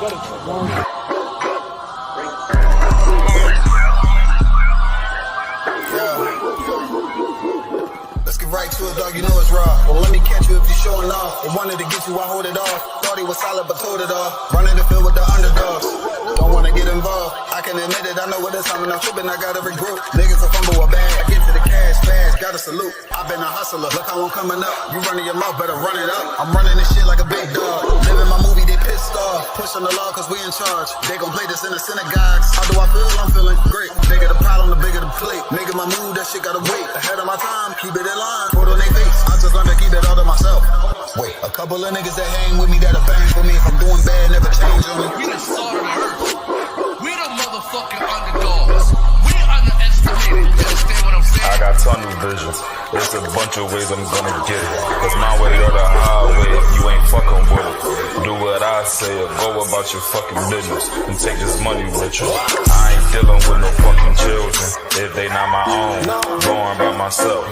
Let's get right to it, dog. You know it's raw. Well, let me catch you if you're showing off. They wanted to get you, I hold it off. Thought he was solid, but told it off. Running the field with the underdogs. Don't wanna get involved. I can admit it, I know what it's time when I'm tripping, I got every group. Niggas a fumble a bag, I get to the cash fast, gotta salute. I've been a hustler, look how I'm coming up. You running your mouth, better run it up. I'm running this shit like a big dog. Living my movie, they pissed off. Pushing the law cause we in charge. They gon' play this in the synagogues. How do I feel? I'm feeling great. Bigger the problem, the bigger the plate. Nigga, my mood, that shit gotta wait. Ahead of my time, keep it in line. Put on their face, I just learned to keep it all to myself. Wait, a couple of niggas that hang with me that'll bang for me. If I'm doing bad, never change on me. We the start of the earth. We the motherfucking underdogs. We underestimated. You understand what I'm saying? I got tunnel visions. There's a bunch of ways I'm gonna get it. Cause my way or the highway, you ain't fucking with it. Do what I say or go about your fucking business and take this money with you. I ain't dealing with no fucking children if they not my own. Going by myself,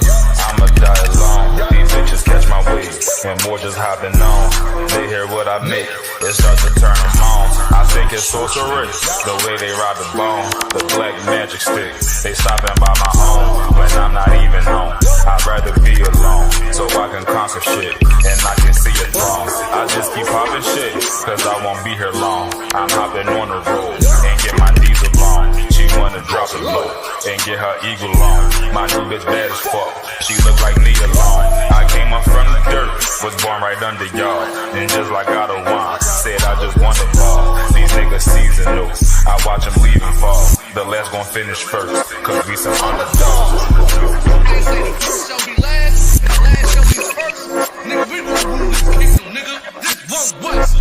I'ma die alone. These bitches catch my wave and more just hopping on. They hear what I make, it starts to turn them on. I think it's sorcery, the way they ride the bone. The black magic stick, they stopping by my home when I'm not even home. I'd rather be alone so I can conquer shit and I can see it wrong. I just keep popping shit cause I won't be here long. I'm hopping on the road and get my diesel on. She wanna drop it low and get her eagle on. My new bitch bad as fuck, she look like me alone. I came up from the dirt, was born right under y'all. And just like God of wine, said I just want the ball. These niggas seasonal, I watch them leave and fall. The last gon' finish first, cause we some underdogs. They say the first shall be last, and the last shall be first. Nigga, we gon' rule this kingdom, nigga. This one West.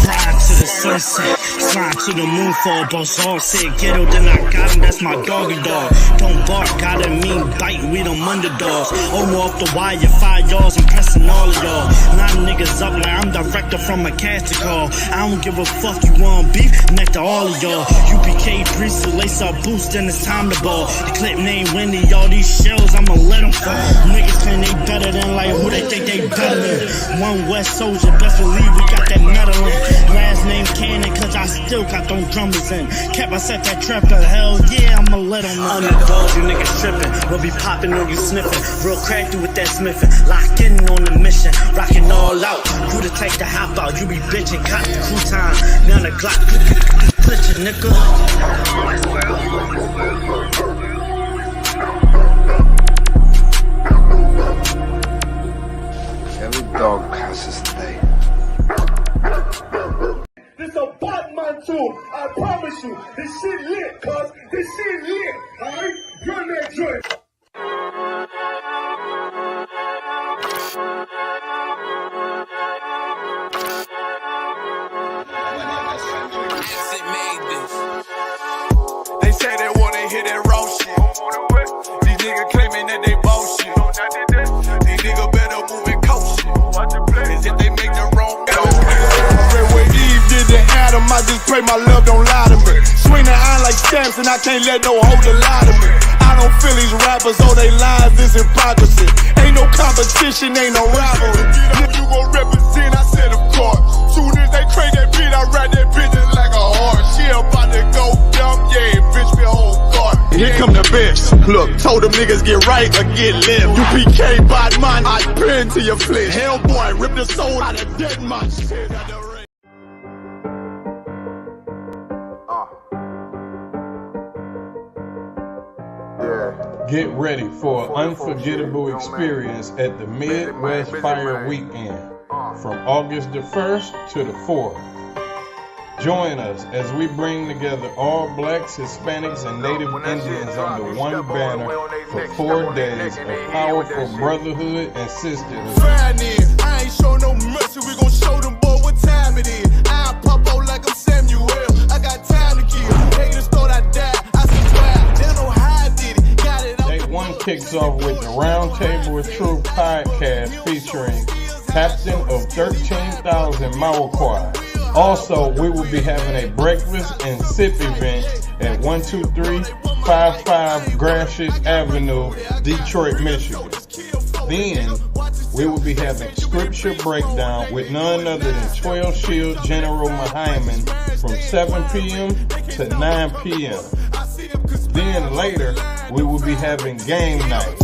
Ride to the sunset, slide to the moon for a boss all said ghetto, then I got him, that's my doggy dog. Don't bark, gotta mean bite, we them underdogs. Over off the wire, 5 yards, I'm pressing all of y'all. 9 niggas up like I'm director from a casting call. I don't give a fuck, you want beef, neck to all of y'all. UPK priest, lace up boost, then it's time to ball. The clip name Wendy, all these shells, I'ma let them fall. Niggas claim they better than like who they think they better than. One West soldier, best believe we got that medal in. Last name Cannon, cause I still got them drummers in. Kept I set that trap to hell, yeah, I'ma let them know. Underdogs, you niggas trippin', we'll be poppin' on you sniffin'. Real crafty with that smithin', locked in on the mission, rockin' all out. Who to take the hop out, you be bitchin', cop the crew time. Now the Glock, glitch it, nigga. Every dog passes today. This a Batman tool, I promise you. This shit lit, cuz. This shit lit, alright? Run that joint. They say they wanna hear that raw shit. These niggas claiming that they bullshit. These niggas better move and coach shit. As if they make the wrong go. When Eve did to Adam, I just pray my love don't lie to me. Swing the iron like stamps and I can't let no holder lie to me. I don't feel these rappers, all they lies is hypocrisy. Ain't no competition, ain't no rivalry. You gon' represent, I said of course. Soon as they trade that beat, I ride that bitch like a horse. She about to go dumb, yeah, bitch, me whole guard. Here come the bitch. Look, told them niggas get right or get limp. UPK, bad man, I pin to your flesh. Hellboy, rip the soul out of dead man. Shit out the ring. Get ready for an unforgettable experience at the Midwest Fire Weekend from August the 1st to the 4th. Join us as we bring together all blacks, Hispanics, and Native Indians under one banner for 4 days of powerful brotherhood and sisterhood. I ain't show no mercy, we gon' show them boy what time it is. I pop out like I'm Samuel, I got time to kill. Haters thought I died, I survived, they don't know how I did it. Got it out. Day 1 kicks off with the Roundtable of Truth podcast featuring Captain of 13,000 Mauquai. Also, we will be having a breakfast and sip event at 12355 Gratiot Avenue, Detroit, Michigan. Then, we will be having scripture breakdown with none other than 12 Shield General Muhammad from 7 p.m. to 9 p.m. Then later, we will be having game night.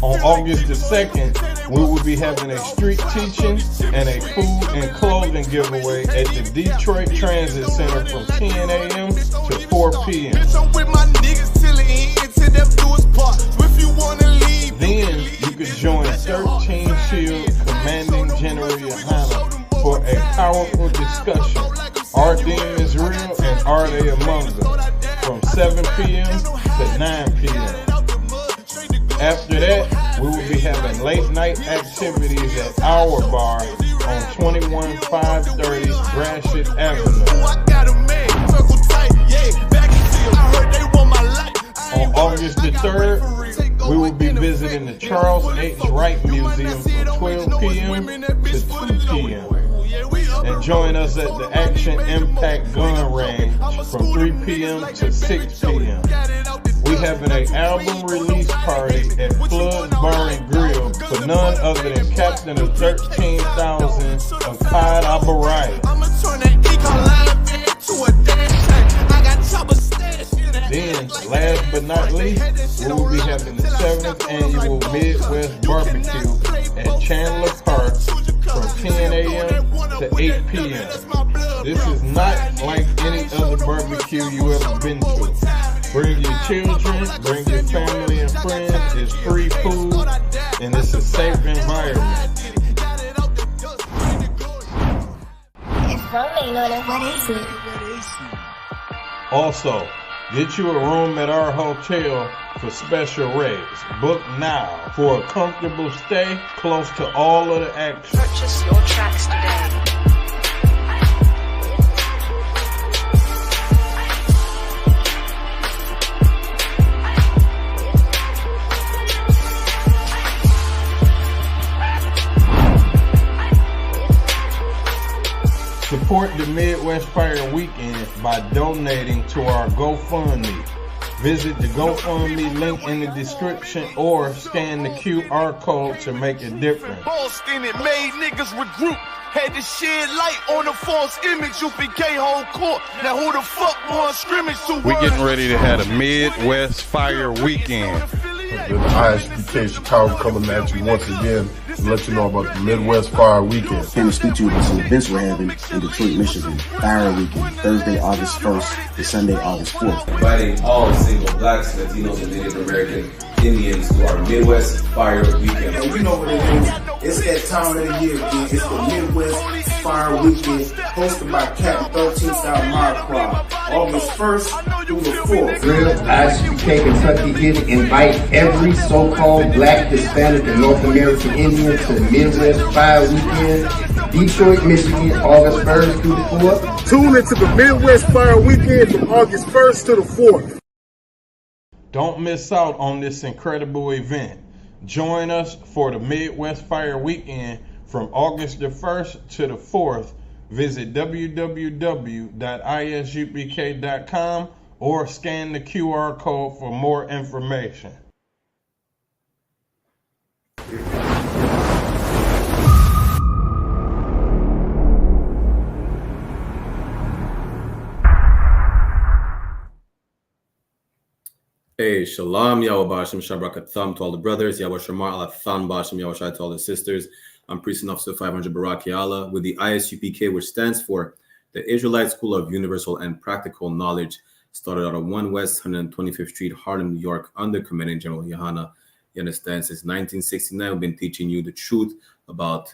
On August the 2nd, we will be having a street teaching and a food and clothing giveaway at the Detroit Transit Center from 10 a.m. to 4 p.m. Then you can join 13 Shield Commanding General YAHANNA for a powerful discussion. Are demons real and are they among us? From 7 p.m. to 9 p.m. After that, we will be having late night activities at our bar on 21530 Gratiot Avenue. On August the 3rd, we will be visiting the Charles H. Wright Museum from 12 p.m. to 2 p.m. And join us at the Action Impact Gun Range from 3 p.m. to 6 p.m. We having an album release party at Flood Bar and Grill for none other than Captain of 13,000 of Clyde Abaraya. Then, last but not least, we will be having the 7th annual Midwest Barbecue at Chandler Park from 10 a.m. to 8 p.m. This is not like any other barbecue you ever been to. Bring your children, bring your family and friends. It's free food and it's a safe environment. It's funny, what is it? Also, get you a room at our hotel for special rates. Book now for a comfortable stay close to all of the action. Purchase your tracks today. Support the Midwest Fire Weekend by donating to our GoFundMe. Visit the GoFundMe link in the description or scan the QR code to make a difference. Boston, it made niggas regroup. Had to shed light on the false image. ISUPK whole court. Now who the fuck won scrimmage to? We getting ready to have a Midwest Fire Weekend. The I.S.U.P.K Chicago coming at you once again to let you know about the Midwest Fire Weekend. Came to speak to you about some events we're having in Detroit, Michigan. Fire Weekend, Thursday, August 1st to Sunday, August 4th. Inviting all single blacks, Latinos, and Native American Indians to our Midwest Fire Weekend. And you know what it is. It's that time of the year again. It's the Midwest Fire Weekend, hosted by Captain 13,000 Mile Crowd, August 1st through the 4th. Real I.S.U.P.K Kentucky here to invite every so-called black, Hispanic, and North American Indian to the Midwest Fire Weekend, Detroit, Michigan, August 1st through the 4th. Tune into the Midwest Fire Weekend from August 1st to the 4th. Don't miss out on this incredible event. Join us for the Midwest Fire Weekend from August the 1st to the 4th. Visit www.isupk.com or scan the QR code for more information. Hey, Shalom, Yahweh Bashim, Shabrak Thumb to all the brothers, Yahweh Shamar, Allah Thumb Bashim, Yahweh Shai to all the sisters. I'm Priest and Officer 500 Barak Yala with the I.S.U.P.K, which stands for the Israelite School of Universal and Practical Knowledge, started out of 1 West 125th Street, Harlem, New York, under Commanding General YAHANNA. You understand, since 1969, we've been teaching you the truth about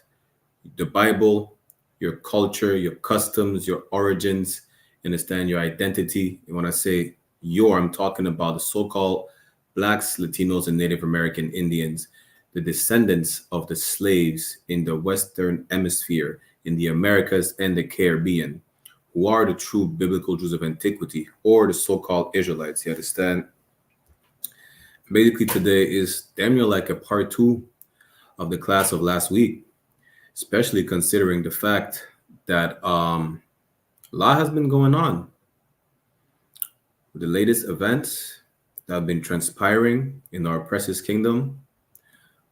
the Bible, your culture, your customs, your origins, understand your identity. And when I say your, I'm talking about the so-called blacks, Latinos, and Native American Indians, the descendants of the slaves in the Western Hemisphere, in the Americas and the Caribbean, who are the true biblical Jews of antiquity, or the so-called Israelites. You understand? Basically, today is damn near like a part 2 of the class of last week, especially considering the fact that a lot has been going on. With the latest events that have been transpiring in our precious kingdom,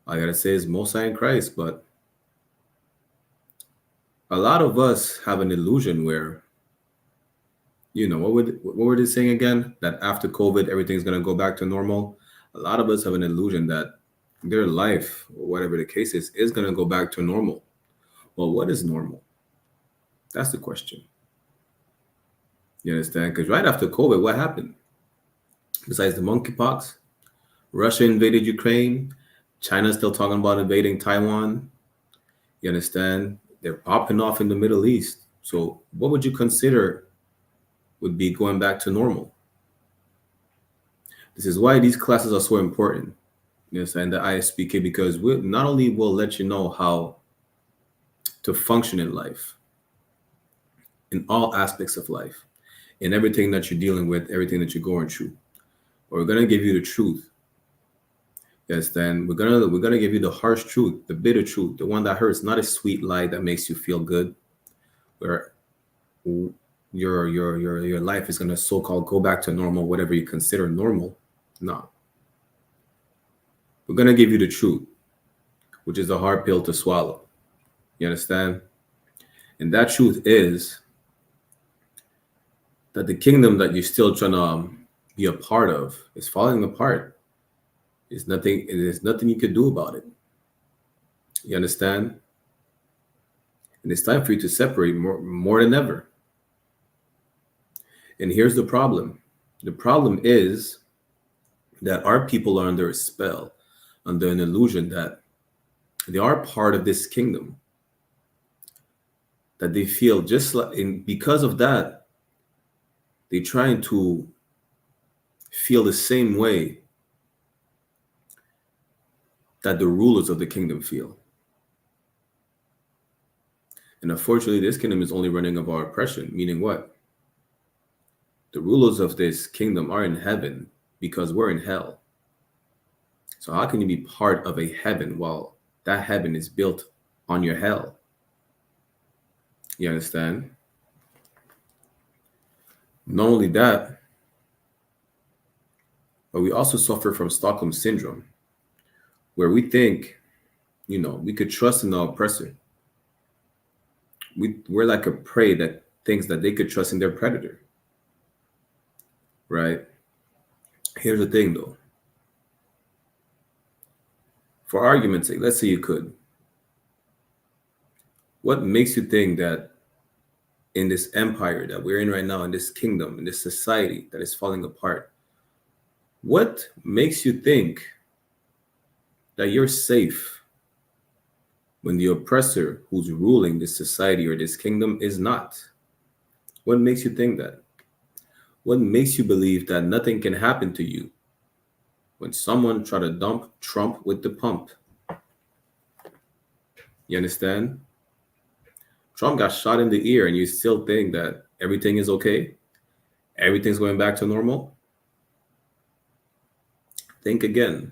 I gotta say is Most High in Christ, but a lot of us have an illusion where, what were they saying again? That after COVID, everything's gonna go back to normal. A lot of us have an illusion that their life, or whatever the case is gonna go back to normal. Well, what is normal? That's the question. You understand? Because right after COVID, what happened? Besides the monkeypox, Russia invaded Ukraine. China's still talking about invading Taiwan. You understand? They're popping off in the Middle East. So what would you consider would be going back to normal? This is why these classes are so important. You understand? The I.S.U.P.K, because we not only will let you know how to function in life, in all aspects of life, in everything that you're dealing with, everything that you're going through, we're gonna give you the truth. Yes, then we're gonna give you the harsh truth, the bitter truth, the one that hurts, not a sweet lie that makes you feel good, where your life is gonna so-called go back to normal, whatever you consider normal. No. We're gonna give you the truth, which is a hard pill to swallow. You understand? And that truth is that the kingdom that you're still trying to be a part of is falling apart. There's nothing you could do about it. You understand? And it's time for you to separate more than ever. And here's the problem. The problem is that our people are under a spell, under an illusion that they are part of this kingdom. That they feel just like, and because of that, they're trying to feel the same way that the rulers of the kingdom feel. And unfortunately, this kingdom is only running of our oppression, meaning what? The rulers of this kingdom are in heaven because we're in hell. So how can you be part of a heaven while that heaven is built on your hell? You understand? Not only that, but we also suffer from Stockholm syndrome, where we think, we could trust in the oppressor. We're like a prey that thinks that they could trust in their predator. Right? Here's the thing, though. For argument's sake, let's say you could. What makes you think that in this empire that we're in right now, in this kingdom, in this society that is falling apart, what makes you think that you're safe when the oppressor who's ruling this society or this kingdom is not? What makes you think that? What makes you believe that nothing can happen to you when someone try to dump Trump with the pump? You understand? Trump got shot in the ear and you still think that everything is okay? Everything's going back to normal? Think again.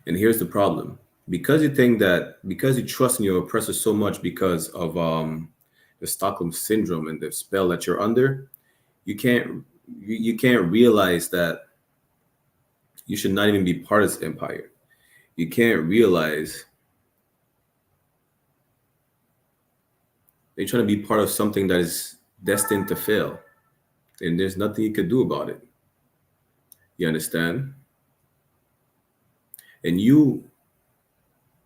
And here's the problem. Because you trust in your oppressor so much because of the Stockholm syndrome and the spell that you're under, you can't realize that you should not even be part of this empire. You can't realize they're trying to be part of something that is destined to fail. And there's nothing you could do about it. You understand? And you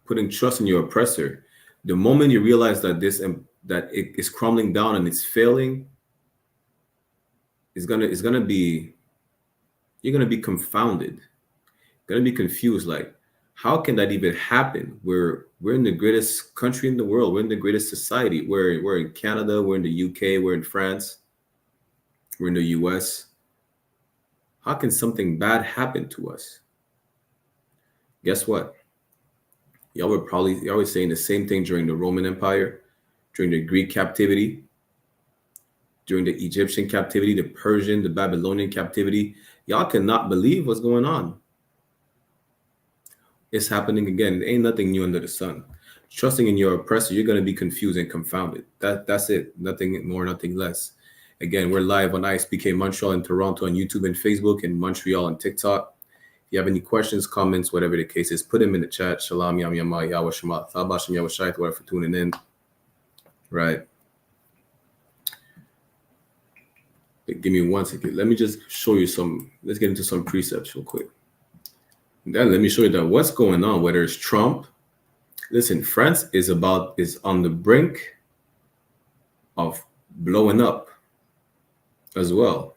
putting trust in your oppressor, the moment you realize that that it is crumbling down and it's failing, you're gonna be confounded. You're gonna be confused, like, how can that even happen? We're in the greatest country in the world. We're in the greatest society. We're in Canada. We're in the UK. We're in France. We're in the US. How can something bad happen to us? Guess what? Y'all were saying the same thing during the Roman Empire, during the Greek captivity, during the Egyptian captivity, the Persian, the Babylonian captivity. Y'all cannot believe what's going on. It's happening again. There ain't nothing new under the sun. Trusting in your oppressor, you're going to be confused and confounded. That's it. Nothing more, nothing less. Again, we're live on ISUPK Montreal and Toronto on YouTube and Facebook, and Montreal on TikTok. If you have any questions, comments, whatever the case is, put them in the chat. Shalom, yam, yama, yahweh, shema, thabashim, yahweh, shait, whatever, for tuning in. Right. Give me 1 second. Let me just show you some. Let's get into some precepts real quick. Then let me show you that what's going on, whether it's Trump. Listen, France is on the brink of blowing up as well.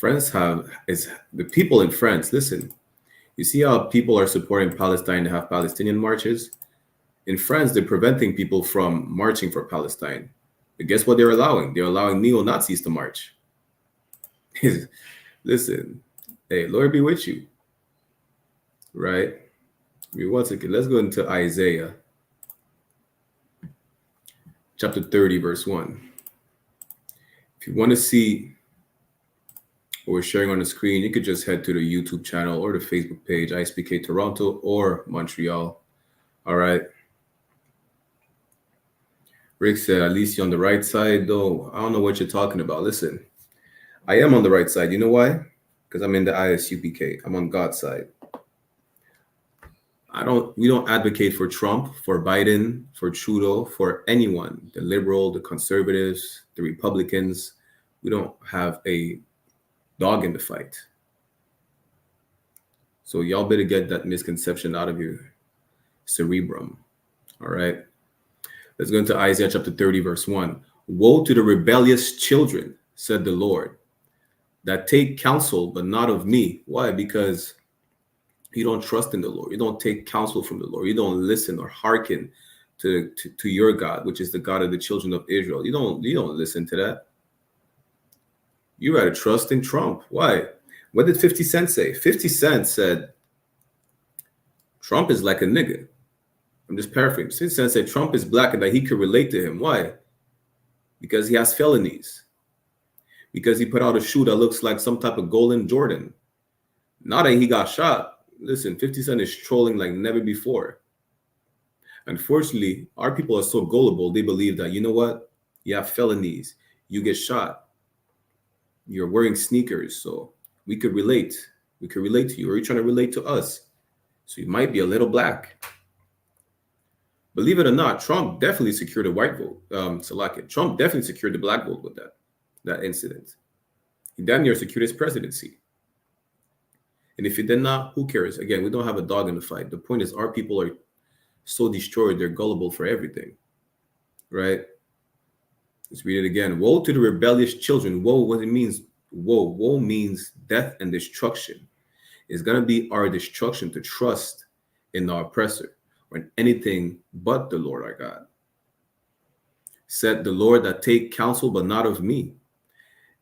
The people in France, listen, you see how people are supporting Palestine to have Palestinian marches? In France, they're preventing people from marching for Palestine. But guess what they're allowing? They're allowing neo-Nazis to march. Listen, hey, Lord be with you. Right? Give me 1 second. Let's go into Isaiah chapter 30, verse 1. If you want to see what we're sharing on the screen, you could just head to the YouTube channel or the Facebook page, I.S.U.P.K Toronto or Montreal. All right. Rick said, at least you're on the right side, though. I don't know what you're talking about. Listen, I am on the right side. You know why? Because I'm in the I.S.U.P.K. I'm on God's side. We don't advocate for Trump, for Biden, for Trudeau, for anyone, the liberal, the conservatives, the Republicans. We don't have a dog in the fight. So y'all better get that misconception out of your cerebrum. All right. Let's go into Isaiah chapter 30, verse 1. Woe to the rebellious children, said the Lord, that take counsel, but not of me. Why? Because you don't trust in the Lord. You don't take counsel from the Lord. You don't listen or hearken to your God, which is the God of the children of Israel. You don't listen to that. You rather trust in Trump. Why? What did 50 Cent say? 50 Cent said, Trump is like a nigga. I'm just paraphrasing. 50 Cent said Trump is black and that he could relate to him. Why? Because he has felonies. Because he put out a shoe that looks like some type of golden Jordan. Now that he got shot, listen, 50 Cent is trolling like never before. Unfortunately, our people are so gullible, they believe that, you know what? You have felonies. You get shot. You're wearing sneakers, so we could relate. We could relate to you, or you're trying to relate to us. So you might be a little black. Believe it or not, Trump definitely secured a white vote. Trump definitely secured the black vote with that incident. He damn near secured his presidency. And if he did not, who cares? Again, we don't have a dog in the fight. The point is our people are so destroyed, they're gullible for everything. Right? Let's read it again. Woe to the rebellious children. Woe, what it means, woe. Woe means death and destruction. It's going to be our destruction to trust in the oppressor or in anything but the Lord our God. Said the Lord that take counsel, but not of me.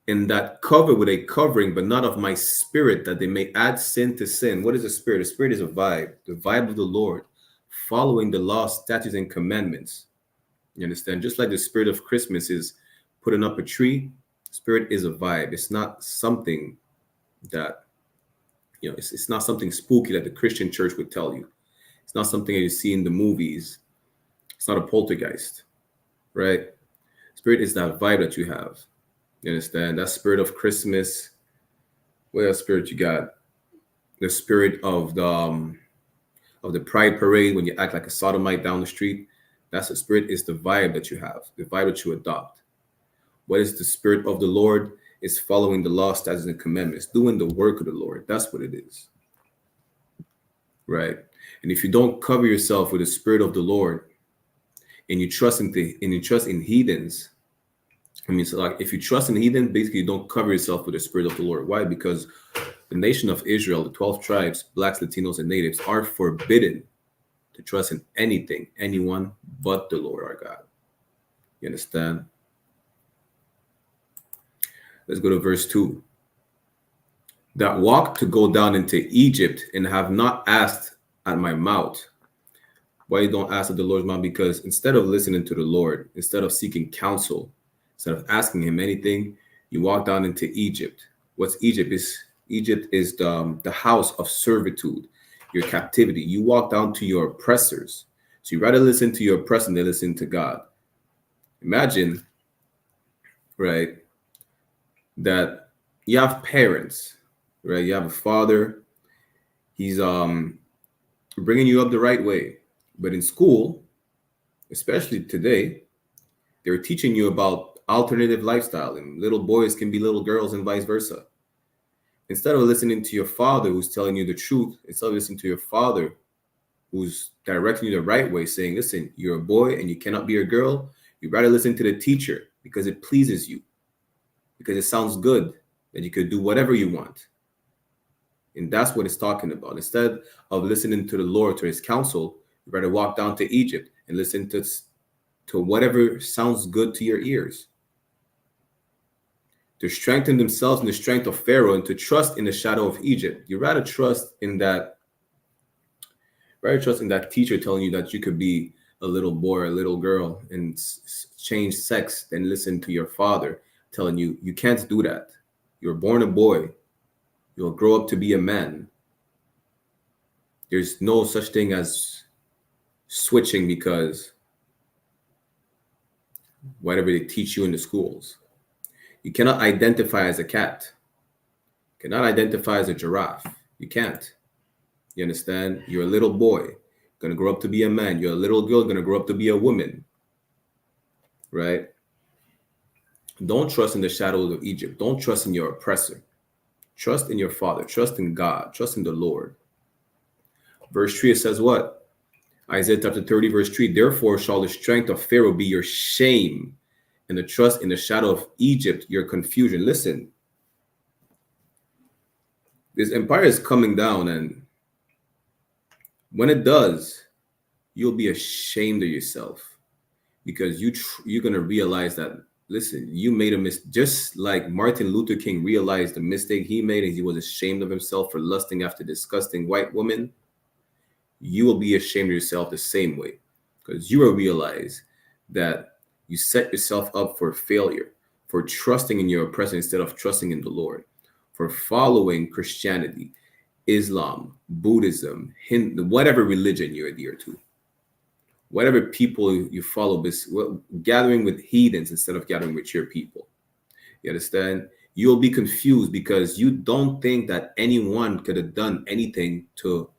And that cover with a covering, but not of my spirit, that they may add sin to sin. What is a spirit? A spirit is a vibe, the vibe of the Lord, following the law, statutes, and commandments. You understand? Just like the spirit of Christmas is putting up a tree, spirit is a vibe. It's not something that, it's not something spooky that the Christian church would tell you. It's not something that you see in the movies. It's not a poltergeist, right? Spirit is that vibe that you have. You understand? That spirit of Christmas. What else spirit you got? The spirit of the pride parade when you act like a sodomite down the street. That's the spirit, is the vibe that you have, the vibe that you adopt. What is the spirit of the Lord? Is following the law, statutes, and commandments, doing the work of the Lord. That's what it is. Right? And if you don't cover yourself with the spirit of the Lord, and you trust in heathens, so like if you trust in heathens, basically you don't cover yourself with the spirit of the Lord. Why? Because the nation of Israel, the 12 tribes, blacks, Latinos, and natives, are forbidden to trust in anything, anyone but the Lord our God. You understand? Let's go to verse 2. That walked to go down into Egypt and have not asked at my mouth. Why you don't ask at the Lord's mouth? Because instead of listening to the Lord, instead of seeking counsel, instead of asking him anything, you walk down into Egypt. What's Egypt? Egypt is the house of servitude, your captivity. You walk down to your oppressors. So you rather listen to your oppressor than listen to God. Imagine right? That you have parents, right? You have a father. He's bringing you up the right way. But in school, especially today, they're teaching you about alternative lifestyle, and little boys can be little girls and vice versa. Instead of listening to your father who's telling you the truth, instead of listening to your father who's directing you the right way, saying, listen, you're a boy and you cannot be a girl, you'd rather listen to the teacher because it pleases you, because it sounds good, that you could do whatever you want. And that's what it's talking about. Instead of listening to the Lord, to his counsel, you'd rather walk down to Egypt and listen to whatever sounds good to your ears. To strengthen themselves in the strength of Pharaoh and to trust in the shadow of Egypt. You rather trust in that teacher telling you that you could be a little boy or a little girl and change sex than listen to your father telling you you can't do that. You're born a boy. You'll grow up to be a man. There's no such thing as switching because whatever they teach you in the schools. You cannot identify as a cat. You cannot identify as a giraffe. You can't. You understand? You're a little boy, going to grow up to be a man. You're a little girl, going to grow up to be a woman. Right? Don't trust in the shadows of Egypt. Don't trust in your oppressor. Trust in your father. Trust in God. Trust in the Lord. Verse 3, it says what? Isaiah chapter 30, verse 3, therefore shall the strength of Pharaoh be your shame, and the trust in the shadow of Egypt your confusion. Listen, this empire is coming down, and when it does, you'll be ashamed of yourself, because you're going to realize that, listen, you made a mistake. Just like Martin Luther King realized the mistake he made and he was ashamed of himself for lusting after disgusting white women, you will be ashamed of yourself the same way, because you will realize that you set yourself up for failure, for trusting in your oppressor instead of trusting in the Lord, for following Christianity, Islam, Buddhism, Hindu, whatever religion you adhere to, whatever people you follow, gathering with heathens instead of gathering with your people. You understand? You'll be confused because you don't think that anyone could have done anything to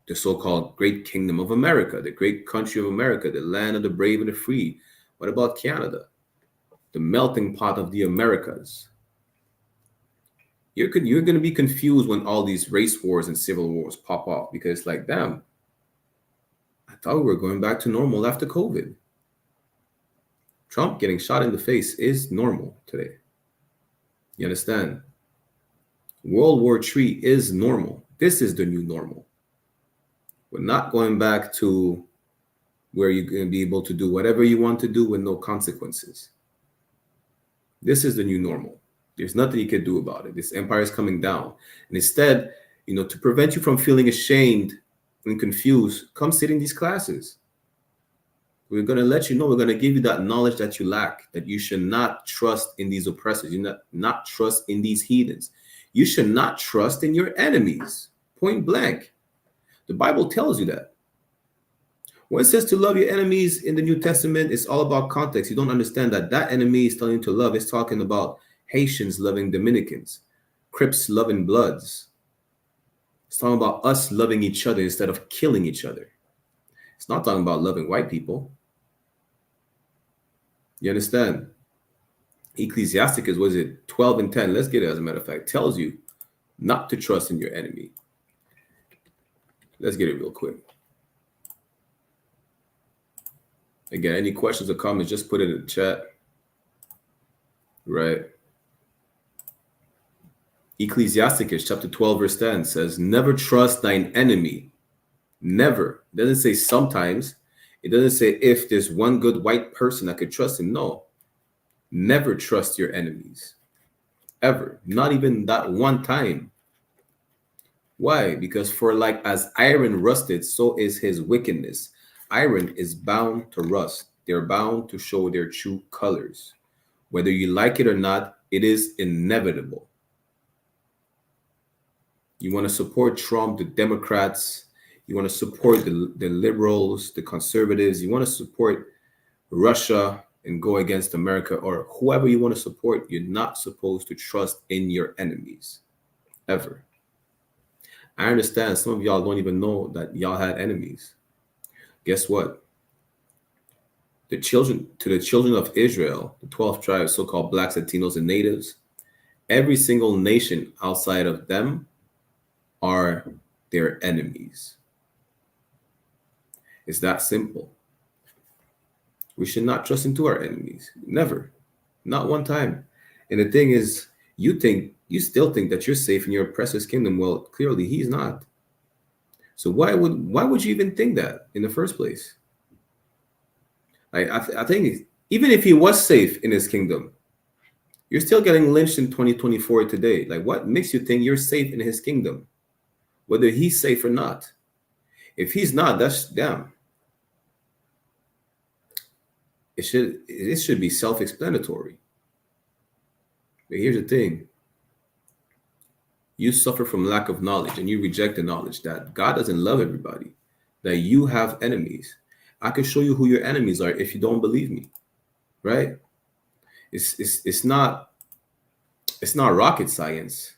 the so-called great kingdom of America, the great country of America, the land of the brave and the free. What about Canada? The melting pot of the Americas. You're going to be confused when all these race wars and civil wars pop off, because it's like, damn, I thought we were going back to normal after COVID. Trump getting shot in the face is normal today. You understand? World War III is normal. This is the new normal. We're not going back to where you're going to be able to do whatever you want to do with no consequences. This is the new normal. There's nothing you can do about it. This empire is coming down. And instead, to prevent you from feeling ashamed and confused, come sit in these classes. We're going to let you know, we're going to give you that knowledge that you lack, that you should not trust in these oppressors. You not trust in these heathens. You should not trust in your enemies. Point blank. The Bible tells you that. When it says to love your enemies in the New Testament, it's all about context. You don't understand that enemy is telling you to love. It's talking about Haitians loving Dominicans, Crips loving Bloods. It's talking about us loving each other instead of killing each other. It's not talking about loving white people. You understand? Ecclesiasticus, was it 12 and 10? Let's get it, as a matter of fact. Tells you not to trust in your enemy. Let's get it real quick. Again, any questions or comments, just put it in the chat. Right. Ecclesiasticus chapter 12 verse 10 says, never trust thine enemy. Never. It doesn't say sometimes. It doesn't say if there's one good white person I could trust him. No. Never trust your enemies. Ever. Not even that one time. Why? Because for like as iron rusted, so is his wickedness. Iron is bound to rust. They're bound to show their true colors. Whether you like it or not, it is inevitable. You want to support Trump, the Democrats. You want to support the liberals, the conservatives. You want to support Russia, and go against America or whoever you want to support, you're not supposed to trust in your enemies, ever. I understand some of y'all don't even know that y'all had enemies. Guess what? The children of Israel, the 12 tribes, so-called blacks, Latinos, and natives, every single nation outside of them are their enemies. It's that simple. We should not trust into our enemies. Never. Not one time. And the thing is, you still think that you're safe in your oppressor's kingdom. Well, clearly he's not. So why would you even think that in the first place? I think even if he was safe in his kingdom, you're still getting lynched in 2024 today. Like, what makes you think you're safe in his kingdom, whether he's safe or not? If he's not, that's damn. It should be self-explanatory. But here's the thing. You suffer from lack of knowledge and you reject the knowledge that God doesn't love everybody, that you have enemies. I can show you who your enemies are if you don't believe me, right? It's not rocket science.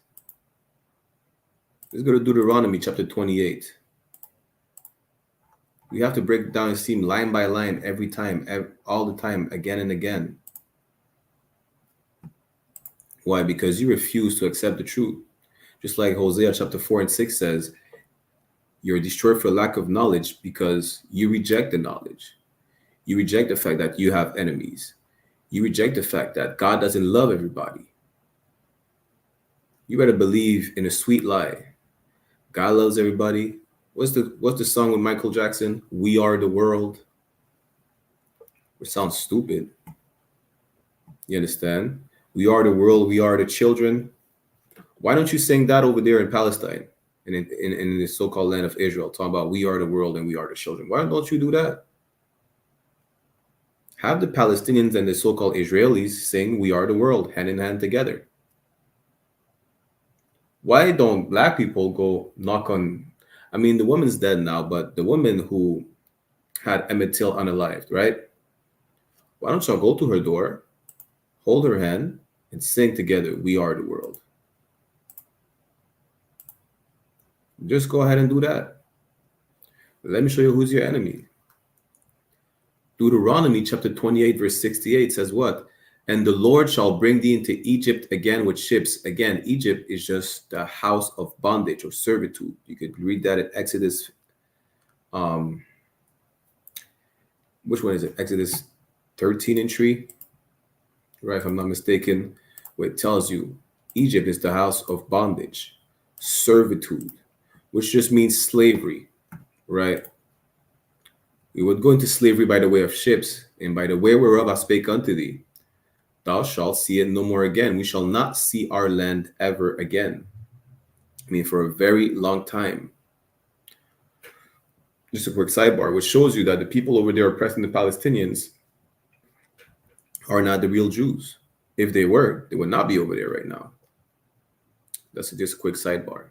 Let's go to Deuteronomy chapter 28. We have to break down and see line by line every time, all the time, again and again. Why? Because you refuse to accept the truth. Just like Hosea chapter 4 and 6 says, you're destroyed for lack of knowledge because you reject the knowledge. You reject the fact that you have enemies. You reject the fact that God doesn't love everybody. You better believe in a sweet lie. God loves everybody. What's the song with Michael Jackson? We Are the World. It sounds stupid. You understand? We are the world. We are the children. Why don't you sing that over there in Palestine and in the so-called land of Israel, talking about we are the world and we are the children? Why don't you do that? Have the Palestinians and the so-called Israelis sing we are the world hand in hand together. Why don't black people go knock on, I mean, the woman's dead now, but the woman who had Emmett Till unalived, right? Why don't y'all go to her door, hold her hand, and sing together, we are the world? Just go ahead and do that. Let me show you who's your enemy. Deuteronomy chapter 28 verse 68 says what? And the Lord shall bring thee into Egypt again with ships. Again, Egypt is just the house of bondage or servitude. You could read that in Exodus. Which one is it? Exodus 13 and 3, right? If I'm not mistaken, where it tells you Egypt is the house of bondage, servitude, which just means slavery, right? We would go into slavery by the way of ships, and by the way whereof I spake unto thee, thou shalt see it no more again. We shall not see our land ever again. I mean, for a very long time. Just a quick sidebar, which shows you that the people over there oppressing the Palestinians are not the real Jews. If they were, they would not be over there right now. That's just a quick sidebar.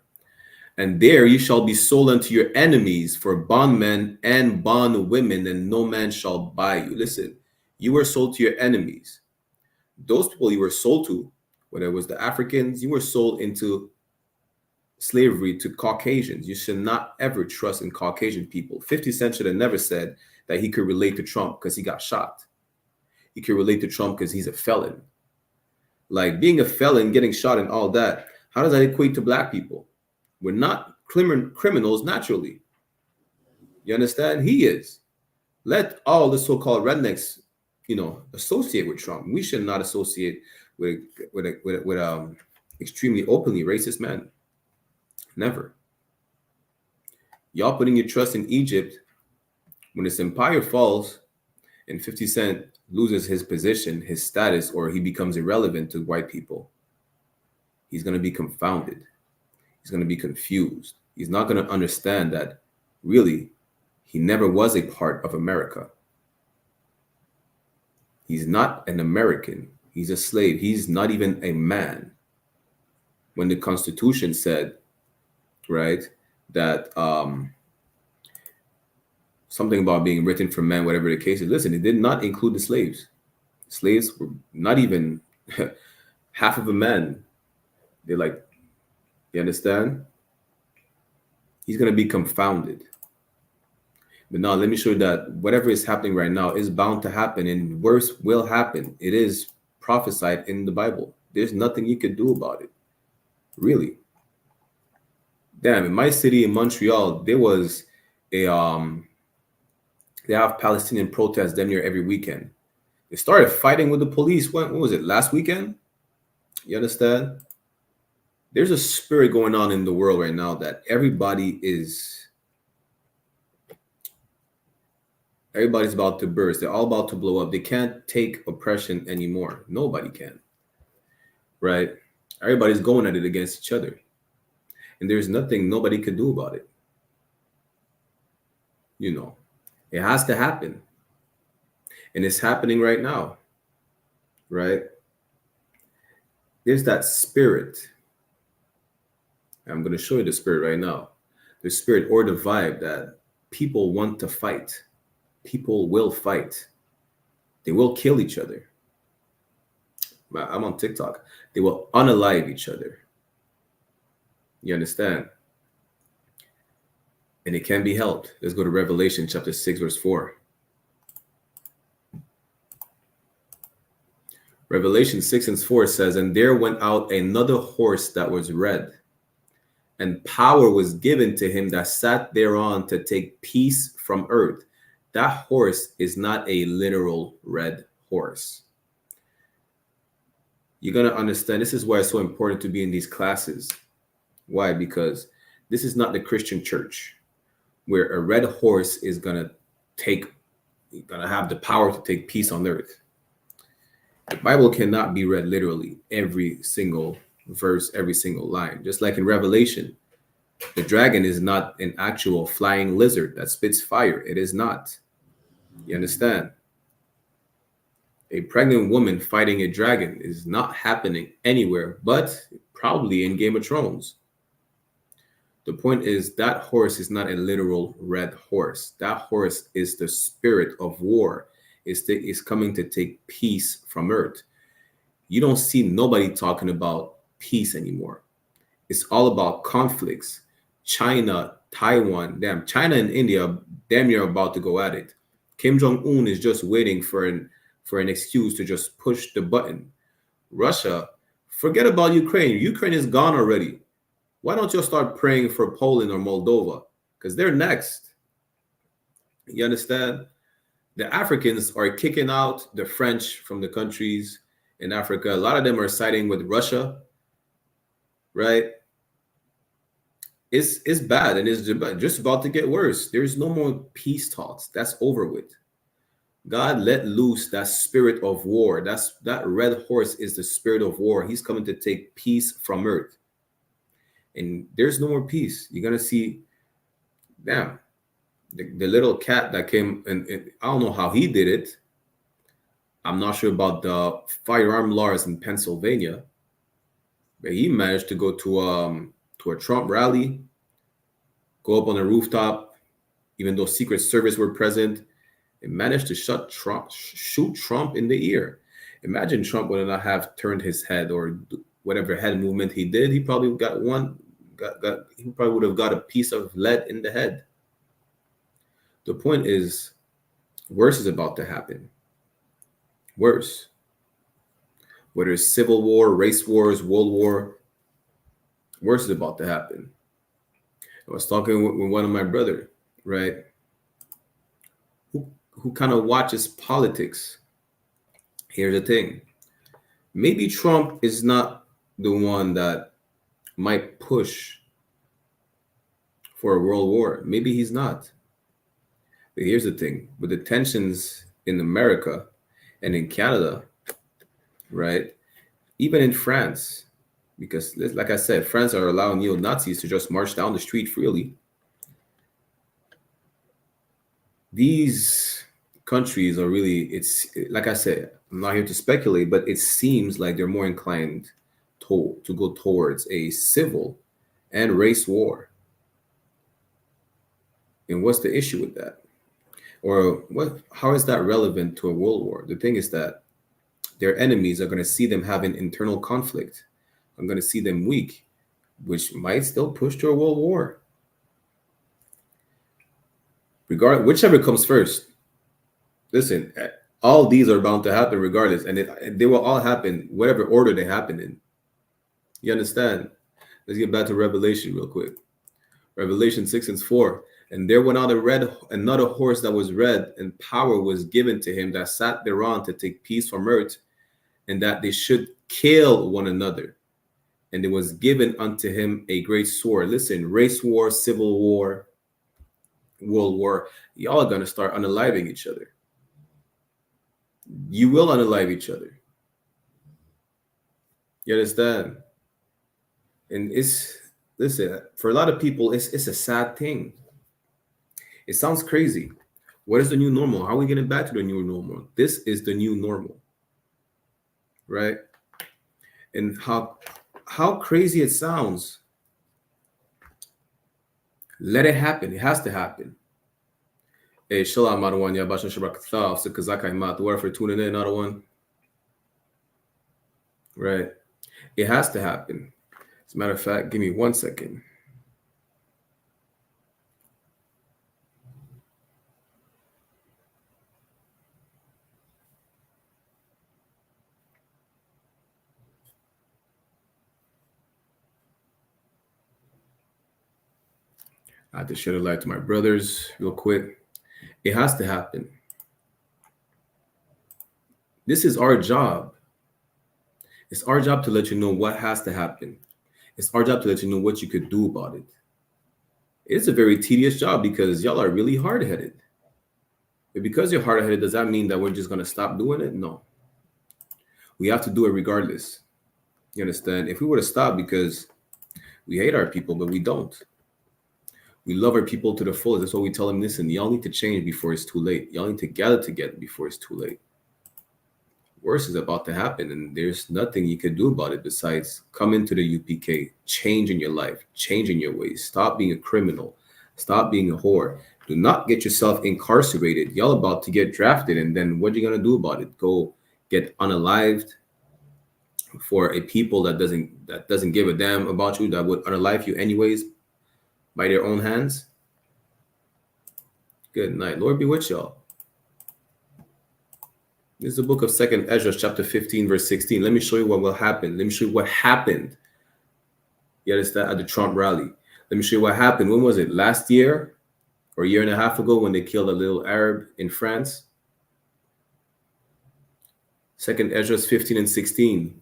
And there you shall be sold unto your enemies for bondmen and bondwomen, and no man shall buy you. Listen, you were sold to your enemies. Those people you were sold to, whether it was the Africans, you were sold into slavery to Caucasians. You should not ever trust in Caucasian people. 50 Cent should have never said that he could relate to Trump because he got shot. He could relate to Trump because he's a felon. Like, being a felon, getting shot and all that, how does that equate to black people? We're not criminals naturally. You understand? He is. Let all the so-called rednecks, associate with Trump. We should not associate with extremely openly racist men. Never. Y'all putting your trust in Egypt when this empire falls and 50 Cent loses his position, his status, or he becomes irrelevant to white people. He's going to be confounded. He's going to be confused. He's not going to understand that really he never was a part of America. He's not an American. He's a slave. He's not even a man. When the Constitution said, right, that something about being written for men, whatever the case is, listen, it did not include the slaves. Slaves were not even half of a man. They're like, you understand? He's going to be confounded. But now let me show you that whatever is happening right now is bound to happen, and worse will happen. It is prophesied in the Bible. There's nothing you could do about it. Really. Damn, in my city in Montreal, there was a they have Palestinian protests damn near every weekend. They started fighting with the police. When was it? Last weekend? You understand? There's a spirit going on in the world right now that everybody's about to burst. They're all about to blow up. They can't take oppression anymore. Nobody can. Right? Everybody's going at it against each other. And there's nothing nobody could do about it. You know, it has to happen. And it's happening right now. Right? There's that spirit. I'm going to show you the spirit right now. The spirit or the vibe that people want to fight. People will fight. They will kill each other. I'm on TikTok. They will unalive each other. You understand? And it can be helped. Let's go to Revelation chapter 6, verse 4. Revelation 6 and 4 says, "And there went out another horse that was red, and power was given to him that sat thereon to take peace from earth." That horse is not a literal red horse. You're going to understand. This is why it's so important to be in these classes. Why? Because this is not the Christian church where a red horse is going to have the power to take peace on earth. The Bible cannot be read literally, every single verse, every single line. Just like in Revelation, the dragon is not an actual flying lizard that spits fire. It is not. You understand? A pregnant woman fighting a dragon is not happening anywhere, but probably in Game of Thrones. The point is that horse is not a literal red horse. That horse is the spirit of war. Is coming to take peace from earth. You don't see nobody talking about peace anymore. It's all about conflicts. China, Taiwan, damn, China and India, damn near about to go at it. Kim Jong-un is just waiting for an excuse to just push the button. Russia, forget about Ukraine. Ukraine is gone already. Why don't you start praying for Poland or Moldova? Because they're next. You understand? The Africans are kicking out the French from the countries in Africa. A lot of them are siding with Russia, right? It's bad, and it's just about to get worse. There's no more peace talks. That's over with. God let loose that spirit of war. That red horse is the spirit of war. He's coming to take peace from earth. And there's no more peace. You're going to see, damn, the little cat that came, and I don't know how he did it. I'm not sure about the firearm laws in Pennsylvania, but he managed to go to a Trump rally, go up on a rooftop, even though Secret Service were present, and managed to shoot Trump in the ear. Imagine Trump would not have turned his head or whatever head movement he did. He probably he probably would have got a piece of lead in the head. The point is, worse is about to happen. Worse. Whether it's civil war, race wars, world war, worse is about to happen. I was talking with one of my brother, right, who kind of watches politics. Here's the thing. Maybe Trump is not the one that might push for a world war. Maybe he's not. But here's the thing. With the tensions in America and in Canada, right, even in France, because like I said, France are allowing neo-Nazis to just march down the street freely. These countries are really, it's like I said, I'm not here to speculate, but it seems like they're more inclined to go towards a civil and race war. And what's the issue with that? Or how is that relevant to a world war? The thing is that their enemies are going to see them having internal conflict. I'm going to see them weak, which might still push to a world war. Whichever comes first. Listen, all these are bound to happen regardless, and they will all happen whatever order they happen in. You understand? Let's get back to Revelation real quick. Revelation 6:4. And there went out another horse that was red, and power was given to him that sat thereon to take peace from earth, and that they should kill one another. And it was given unto him a great sword. Listen, race war, civil war, world war. Y'all are going to start unaliving each other. You will unalive each other. You understand? And listen, for a lot of people, it's a sad thing. It sounds crazy. What is the new normal? How are we getting back to the new normal? This is the new normal, right? And how crazy it sounds. Let it happen. It has to happen. Hey, SHALAM, Madawan, Yabashan Shabrak Thaw, Sikazakaimat, where for tuning in, another one. Right. It has to happen. As a matter of fact, give me 1 second. I have to shed a light to my brothers real quick. It has to happen. This is our job. It's our job to let you know what has to happen. It's our job to let you know what you could do about it. It's a very tedious job because y'all are really hard-headed. But because you're hard-headed, does that mean that we're just going to stop doing it? No. We have to do it regardless. You understand? If we were to stop because we hate our people, but we don't. We love our people to the fullest. That's why we tell them, listen, y'all need to change before it's too late. Y'all need to gather together before it's too late. Worse is about to happen, and there's nothing you can do about it besides come into the UPK, change in your life, change in your ways. Stop being a criminal. Stop being a whore. Do not get yourself incarcerated. Y'all about to get drafted, and then what are you going to do about it? Go get unalived for a people that doesn't give a damn about you, that would unalive you anyways by their own hands? Good night. Lord be with y'all. This is the book of 2nd Ezra, chapter 15, verse 16. Let me show you what will happen. Let me show you what happened. Yeah, it's that at the Trump rally. Let me show you what happened. When was it? Last year or a year and a half ago when they killed a little Arab in France? 2nd Ezra 15 and 16,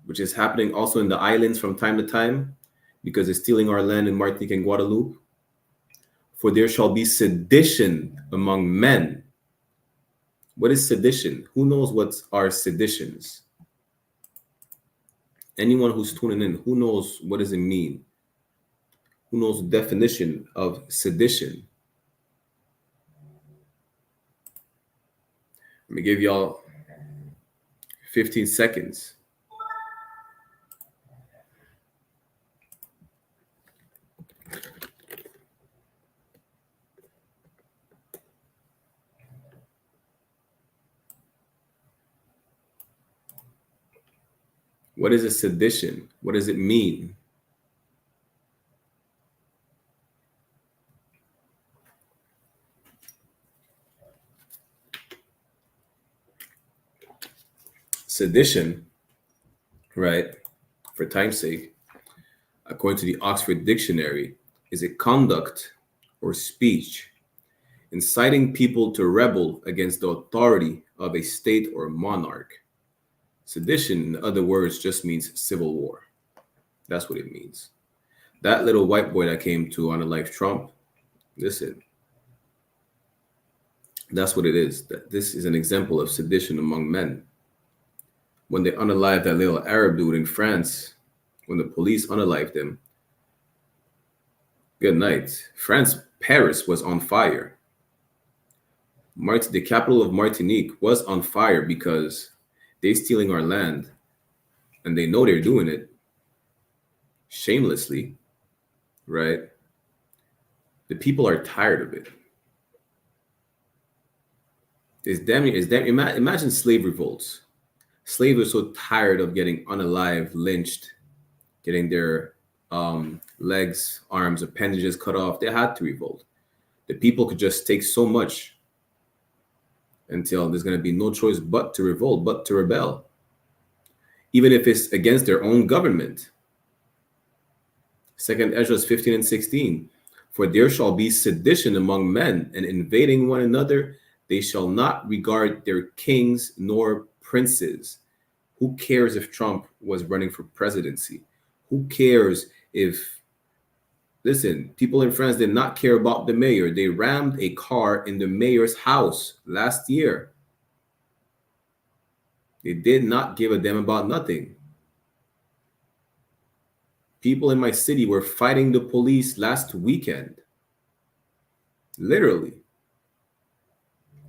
which is happening also in the islands from time to time, because they're stealing our land in Martinique and Guadeloupe. For there shall be sedition among men. What is sedition? Who knows what are seditions? Anyone who's tuning in, who knows what does it mean? Who knows the definition of sedition? Let me give y'all 15 seconds. What is a sedition? What does it mean? Sedition, right, for time's sake, according to the Oxford Dictionary, is a conduct or speech inciting people to rebel against the authority of a state or monarch. Sedition, in other words, just means civil war. That's what it means. That little white boy that came to unalive Trump, listen, that's what it is. That this is an example of sedition among men. When they unalived that little Arab dude in France, when the police unalived him, good night. France, Paris was on fire. The capital of Martinique was on fire because they're stealing our land, and they know they're doing it shamelessly, right? The people are tired of it. Imagine slave revolts. Slaves were so tired of getting unalive, lynched, getting their legs, arms, appendages cut off. They had to revolt. The people could just take so much until there's going to be no choice but to revolt, but to rebel, even if it's against their own government. 2nd Ezra 15 and 16. For there shall be sedition among men, and invading one another, they shall not regard their kings nor princes. Who cares if Trump was running for presidency? Who cares if, listen, people in France did not care about the mayor. They rammed a car in the mayor's house last year. They did not give a damn about nothing. People in my city were fighting the police last weekend. Literally.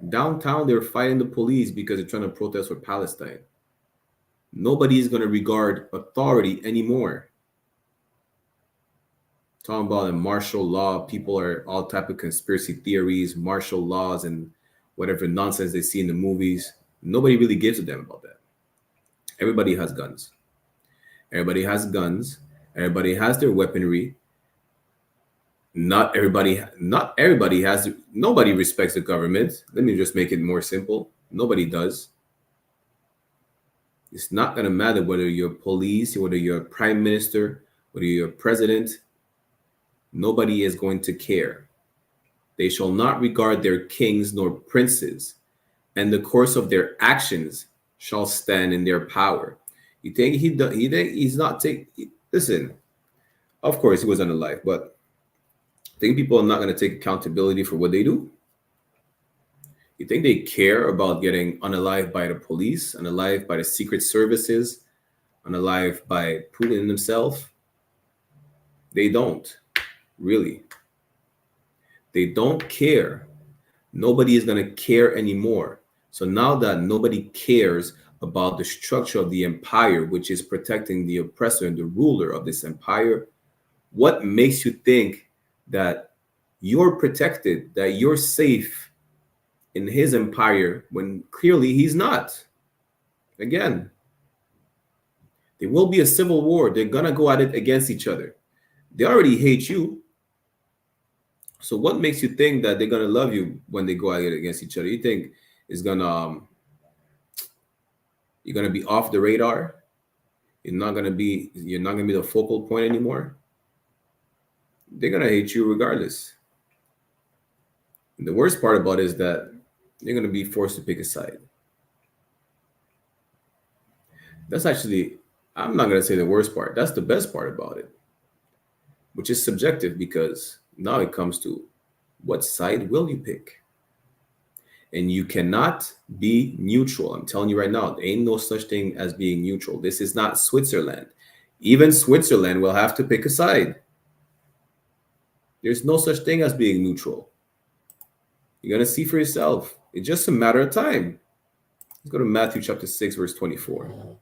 Downtown, they're fighting the police because they're trying to protest for Palestine. Nobody is going to regard authority anymore. Talking about a martial law, people are all type of conspiracy theories, martial laws, and whatever nonsense they see in the movies. Nobody really gives a damn about that. Everybody has guns. Everybody has guns. Everybody has their weaponry. Nobody respects the government. Let me just make it more simple. Nobody does. It's not going to matter whether you're police, whether you're a prime minister, whether you're a president. Nobody is going to care. They shall not regard their kings nor princes, and the course of their actions shall stand in their power. You think he's not taking? Listen, of course he was unalive, but I think people are not going to take accountability for what they do. You think they care about getting unalive by the police, unalive by the secret services, unalive by Putin himself? They don't, really. They don't care. Nobody is going to care anymore. So now that nobody cares about the structure of the empire, which is protecting the oppressor and the ruler of this empire, what makes you think that you're protected, that you're safe in his empire when clearly he's not? Again, there will be a civil war. They're going to go at it against each other. They already hate you. So what makes you think that they're going to love you when they go at it against each other? You think it's going to, you're going to be off the radar? You're not going to be the focal point anymore? They're going to hate you regardless. And the worst part about it is that you're going to be forced to pick a side. That's actually, I'm not going to say the worst part. That's the best part about it, which is subjective, because now it comes to what side will you pick? And you cannot be neutral. I'm telling you right now, there ain't no such thing as being neutral. This is not Switzerland. Even Switzerland will have to pick a side. There's no such thing as being neutral. You're going to see for yourself. It's just a matter of time. Let's go to Matthew chapter 6, verse 24.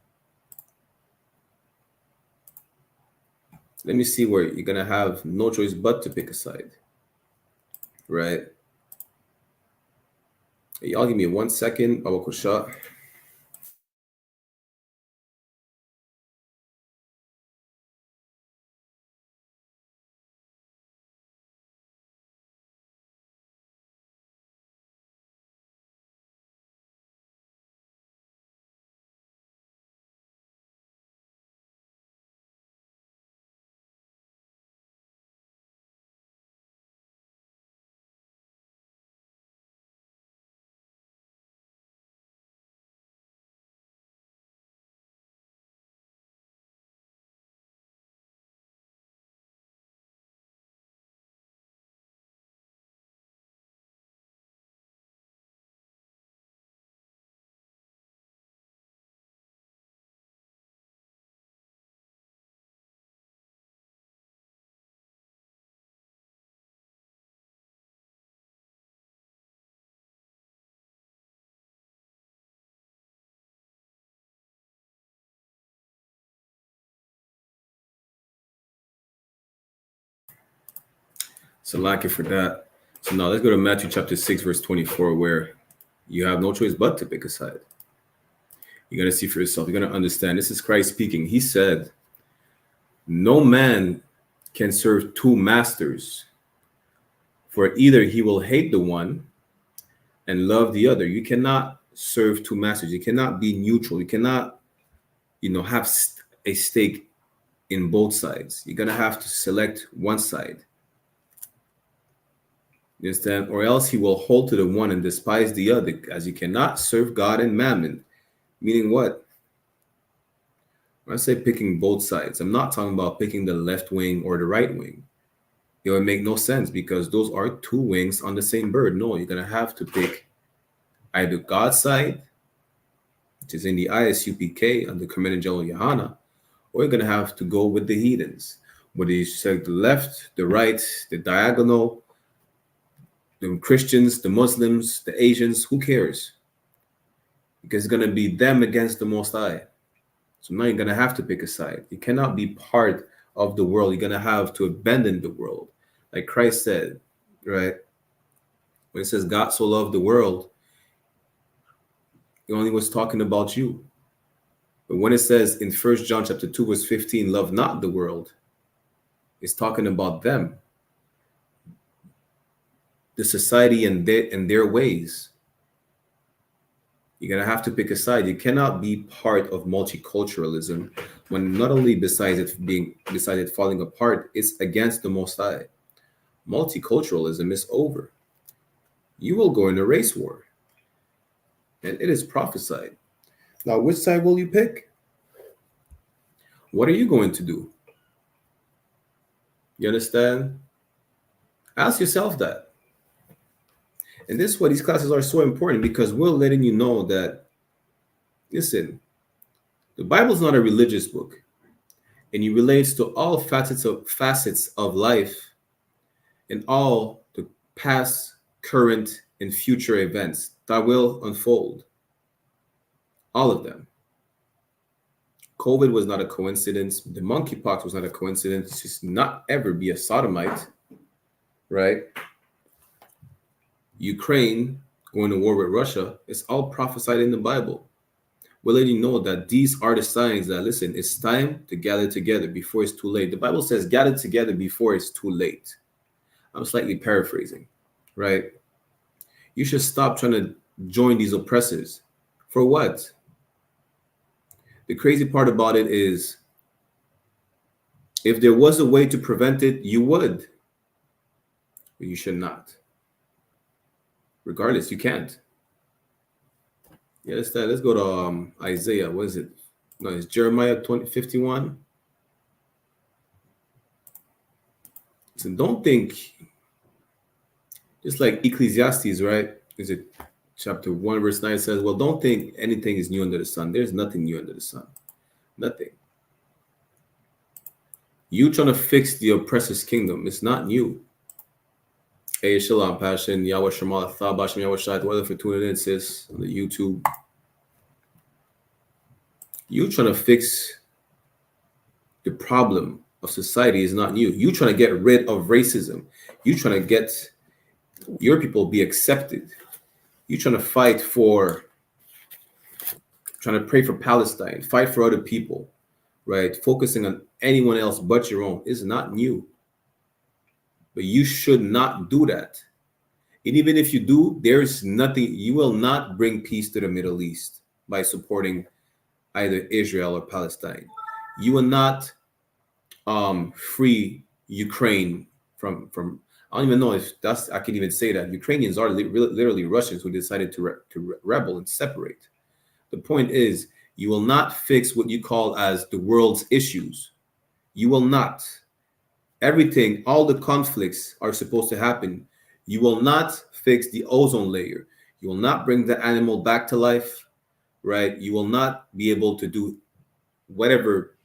Let me see where you're going to have no choice but to pick a side. Right? Hey, y'all give me 1 second. Baba Kusha. So like it for that. So now let's go to Matthew chapter 6, verse 24, where you have no choice but to pick a side. You got to see for yourself. You're going to understand. This is Christ speaking. He said, no man can serve two masters, for either he will hate the one and love the other. You cannot serve two masters. You cannot be neutral. You cannot, have a stake in both sides. You're going to have to select one side. You understand? Or else he will hold to the one and despise the other, as you cannot serve God and mammon. Meaning what? When I say picking both sides, I'm not talking about picking the left wing or the right wing. It would make no sense because those are two wings on the same bird. No, you're going to have to pick either God's side, which is in the I.S.U.P.K. under Commandant General YAHANNA, or you're going to have to go with the heathens. Whether you select the left, the right, the diagonal, the Christians, the Muslims, the Asians, who cares? Because it's going to be them against the Most High. So now you're going to have to pick a side. You cannot be part of the world. You're going to have to abandon the world. Like Christ said, right? When it says God so loved the world, he only was talking about you. But when it says in 1 John chapter 2, verse 15, love not the world, it's talking about them, the society and their ways. You're going to have to pick a side. You cannot be part of multiculturalism when not only besides it falling apart, it's against the Most High. Multiculturalism is over. You will go in a race war. And it is prophesied. Now, which side will you pick? What are you going to do? You understand? Ask yourself that. And this is why these classes are so important, because we're letting you know that, listen, the Bible is not a religious book, and it relates to all facets of life and all the past, current, and future events that will unfold. All of them. COVID was not a coincidence. The monkeypox was not a coincidence. Just not ever be a sodomite, right? Ukraine going to war with Russia, it's all prophesied in the Bible. We're letting you know that these are the signs that, listen, it's time to gather together before it's too late. The Bible says gather together before it's too late. I'm slightly paraphrasing, right? You should stop trying to join these oppressors. For what? The crazy part about it is, if there was a way to prevent it, you would. But you should not. Regardless, you can't. Yeah, let's go to Isaiah. What is it? No, it's Jeremiah 50:51. So don't think, just like Ecclesiastes, right? Is it chapter 1, verse 9 says, well, don't think anything is new under the sun. There's nothing new under the sun. Nothing. You trying to fix the oppressor's kingdom. It's not new. Hey, Shalom, Passion, Yahweh Shemal, Thabashim, Yahweh Shai, whether for tuning in, sis, on the YouTube. You trying to fix the problem of society is not new. You trying to get rid of racism. You trying to get your people be accepted. You trying to fight for, trying to pray for Palestine, fight for other people, right? Focusing on anyone else but your own is not new. But you should not do that. And even if you do, there is nothing, you will not bring peace to the Middle East by supporting either Israel or Palestine. You will not free Ukraine from I don't even know if that's, I can even say that. Ukrainians are literally Russians who decided to rebel and separate. The point is, you will not fix what you call as the world's issues. You will not. Everything, all the conflicts are supposed to happen. You will not fix the ozone layer. You will not bring the animal back to life, right? You will not be able to do whatever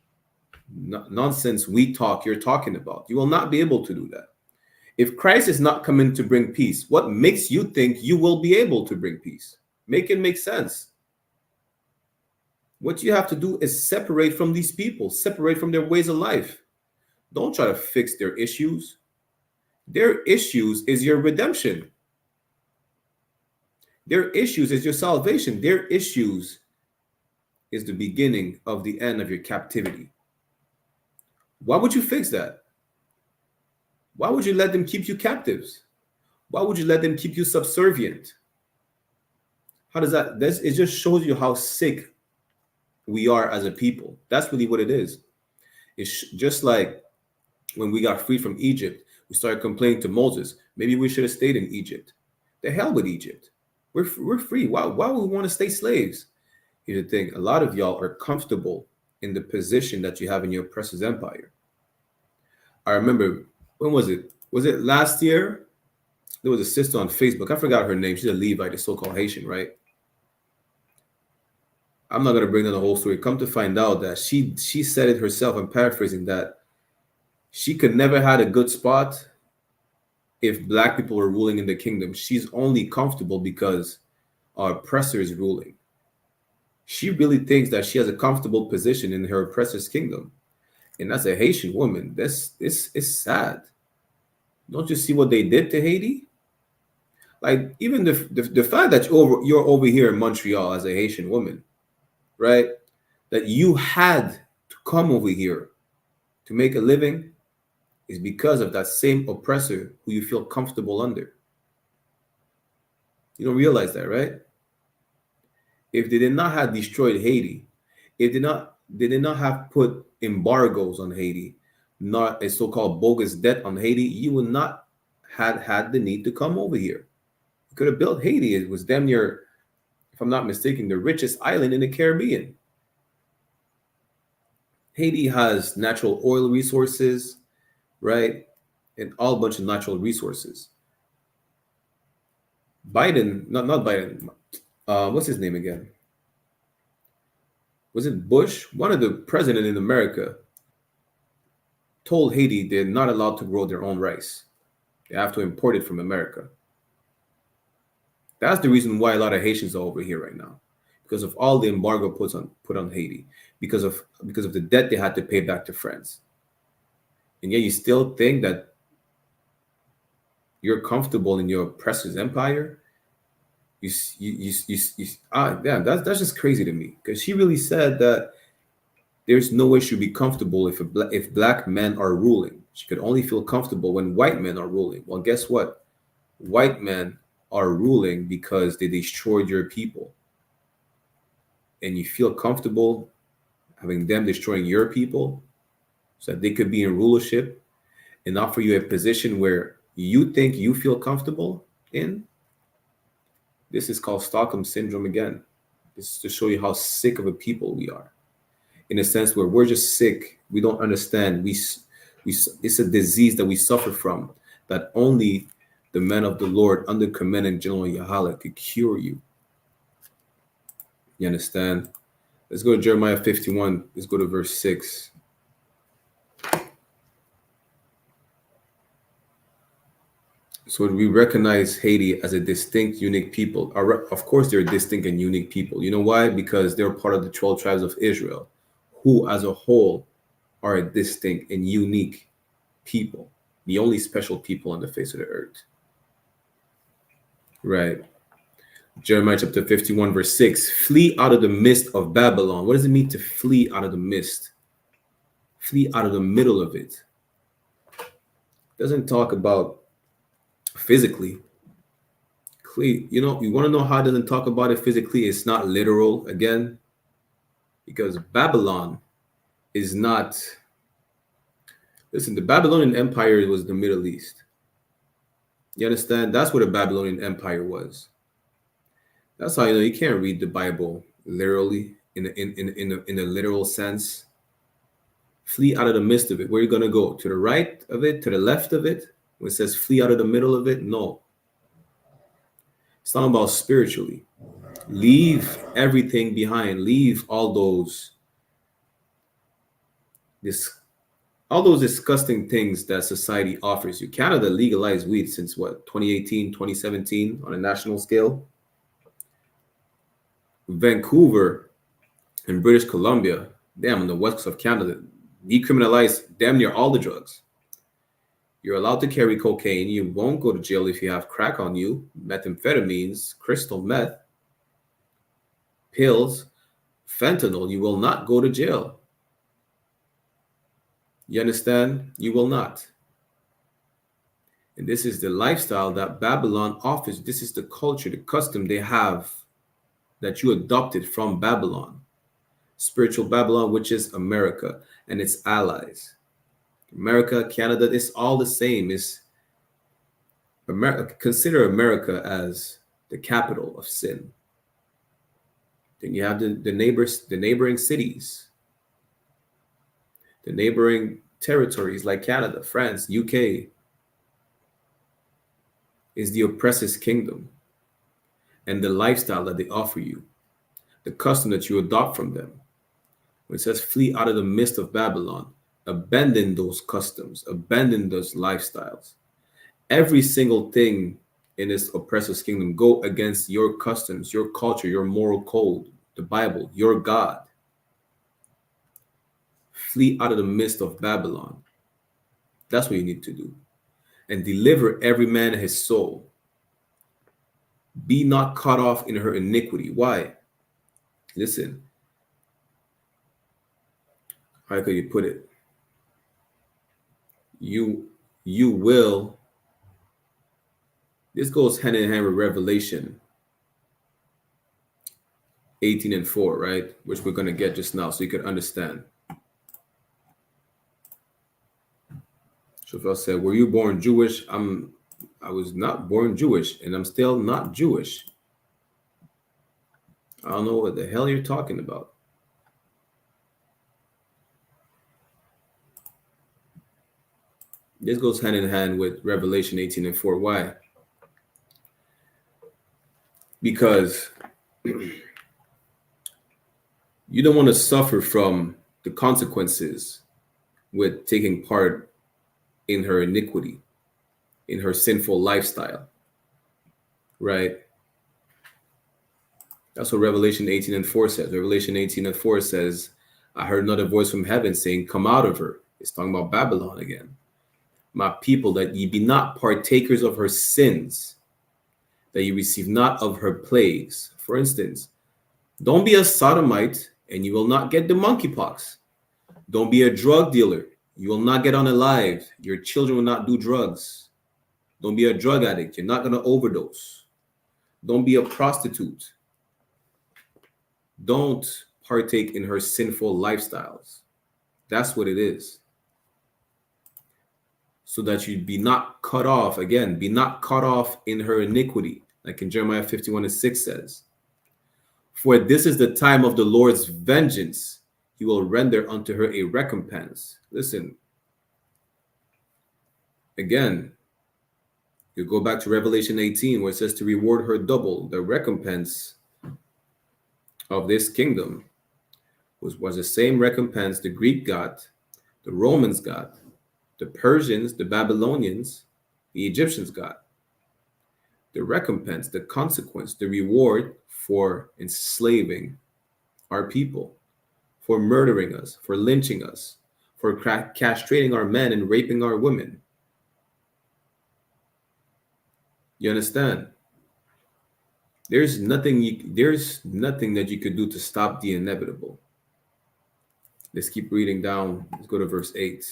nonsense you're talking about. You will not be able to do that. If Christ is not coming to bring peace, what makes you think you will be able to bring peace? Make it make sense. What you have to do is separate from these people, separate from their ways of life. Don't try to fix their issues. Their issues is your redemption. Their issues is your salvation. Their issues is the beginning of the end of your captivity. Why would you fix that? Why would you let them keep you captives? Why would you let them keep you subservient? How does that? It just shows you how sick we are as a people. That's really what it is. It's just like when we got freed from Egypt, we started complaining to Moses. Maybe we should have stayed in Egypt. The hell with Egypt. We're free. Why would we want to stay slaves? Here's the thing. A lot of y'all are comfortable in the position that you have in your oppressor's empire. I remember, when was it? Was it last year? There was a sister on Facebook. I forgot her name. She's a Levite, a so-called Haitian, right? I'm not going to bring down the whole story. Come to find out that she said it herself. I'm paraphrasing that. She could never had a good spot if black people were ruling in the kingdom. She's only comfortable because our oppressor is ruling. She really thinks that she has a comfortable position in her oppressor's kingdom. And that's a Haitian woman. It's sad. Don't you see what they did to Haiti? Like, even the fact that you're over here in Montreal as a Haitian woman, right? That you had to come over here to make a living is because of that same oppressor who you feel comfortable under. You don't realize that, right? If they did not have destroyed Haiti, if they did not have put embargoes on Haiti, not a so-called bogus debt on Haiti, you would not have had the need to come over here. You could have built Haiti. It was damn near, if I'm not mistaken, the richest island in the Caribbean. Haiti has natural oil resources, right? And all bunch of natural resources. Biden, not Biden, what's his name again? Was it Bush? One of the presidents in America told Haiti they're not allowed to grow their own rice. They have to import it from America. That's the reason why a lot of Haitians are over here right now, because of all the embargo put on Haiti, because of the debt they had to pay back to France. And yet you still think that you're comfortable in your oppressor's empire? That's just crazy to me, because she really said that there's no way she'd be comfortable if black men are ruling. She could only feel comfortable when white men are ruling. Well, guess what? White men are ruling because they destroyed your people. And you feel comfortable having them destroying your people so that they could be in rulership and offer you a position where you think you feel comfortable in? This is called Stockholm Syndrome again. This is to show you how sick of a people we are. In a sense where we're just sick. We don't understand. It's a disease that we suffer from, that only the men of the Lord under Commandant General YAHANNA could cure you. You understand? Let's go to Jeremiah 51. Let's go to verse 6. So we recognize Haiti as a distinct, unique people. Of course, they're distinct and unique people. You know why? Because they're part of the 12 tribes of Israel, who as a whole are a distinct and unique people, the only special people on the face of the earth. Right. Jeremiah chapter 51, verse 6. Flee out of the midst of Babylon. What does it mean to flee out of the midst? Flee out of the middle of it. It doesn't talk about physically. You know, you want to know how it doesn't talk about it physically? It's not literal, again, because Babylon is not. Listen, the Babylonian Empire was the Middle East. You understand? That's what the Babylonian Empire was. That's how you know you can't read the Bible literally in a literal sense. Flee out of the midst of it. Where are you going to go? To the right of it? To the left of it? When it says flee out of the middle of it? No. It's talking about spiritually. Leave everything behind. Leave all those disgusting things that society offers you. Canada legalized weed since what? 2018, 2017 on a national scale. Vancouver and British Columbia, damn, on the west coast of Canada, decriminalized damn near all the drugs. You're allowed to carry cocaine. You won't go to jail if you have crack on you, methamphetamines, crystal meth, pills, fentanyl, you will not go to jail. You understand? You will not. And this is the lifestyle that Babylon offers. This is the culture, the custom they have that you adopted from Babylon. Spiritual Babylon, which is America and its allies. America, Canada, it's all the same. It's America. Consider America as the capital of sin. Then you have the neighboring cities, the neighboring territories like Canada, France, UK. Is the oppressor's kingdom and the lifestyle that they offer you, the custom that you adopt from them. When it says flee out of the midst of Babylon, abandon those customs, abandon those lifestyles. Every single thing in this oppressor's kingdom go against your customs, your culture, your moral code, the Bible, your God. Flee out of the midst of Babylon. That's what you need to do. And deliver every man his soul. Be not cut off in her iniquity. Why? Listen. How could you put it? You will. This goes hand in hand with Revelation 18:4, right? Which we're going to get just now so you can understand. Shofel said, were you born Jewish? I was not born Jewish, and I'm still not Jewish. I don't know what the hell you're talking about. This goes hand in hand with Revelation 18:4. Why? Because you don't want to suffer from the consequences with taking part in her iniquity, in her sinful lifestyle, right? That's what Revelation 18:4 says. Revelation 18:4 says, I heard another voice from heaven saying, come out of her. It's talking about Babylon again. My people, that ye be not partakers of her sins, that ye receive not of her plagues. For instance, don't be a sodomite and you will not get the monkeypox. Don't be a drug dealer. You will not get unalive. Your children will not do drugs. Don't be a drug addict. You're not going to overdose. Don't be a prostitute. Don't partake in her sinful lifestyles. That's what it is. So that you be not cut off. Again, be not cut off in her iniquity. Like in Jeremiah 51:6 says. For this is the time of the Lord's vengeance. He will render unto her a recompense. Listen. Again, you go back to Revelation 18 where it says to reward her double. The recompense of this kingdom was the same recompense the Greek got, the Romans got, the Persians, the Babylonians, the Egyptians got. The recompense, the consequence, the reward for enslaving our people, for murdering us, for lynching us, for castrating our men and raping our women. You understand? There's nothing that you could do to stop the inevitable. Let's keep reading down. Let's go to verse 8.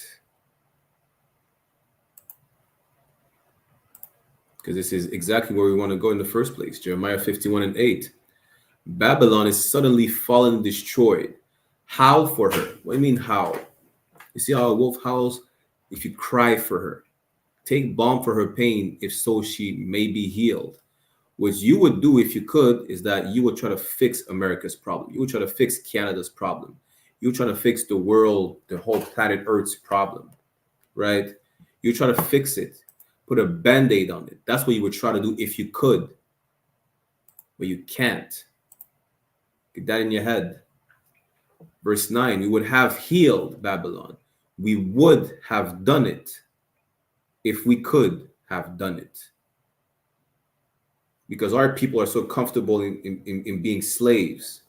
Because this is exactly where we want to go in the first place. Jeremiah 51:8. Babylon is suddenly fallen and destroyed. Howl for her. What do you mean howl? You see how a wolf howls? If you cry for her. Take balm for her pain, if so she may be healed. What you would do if you could is that you would try to fix America's problem. You would try to fix Canada's problem. You would try to fix the world, the whole planet Earth's problem, right? You try to fix it. Put a band-aid on it. That's what you would try to do if you could. But you can't. Get that in your head. Verse 9, we would have healed Babylon. We would have done it if we could have done it. Because our people are so comfortable in being slaves.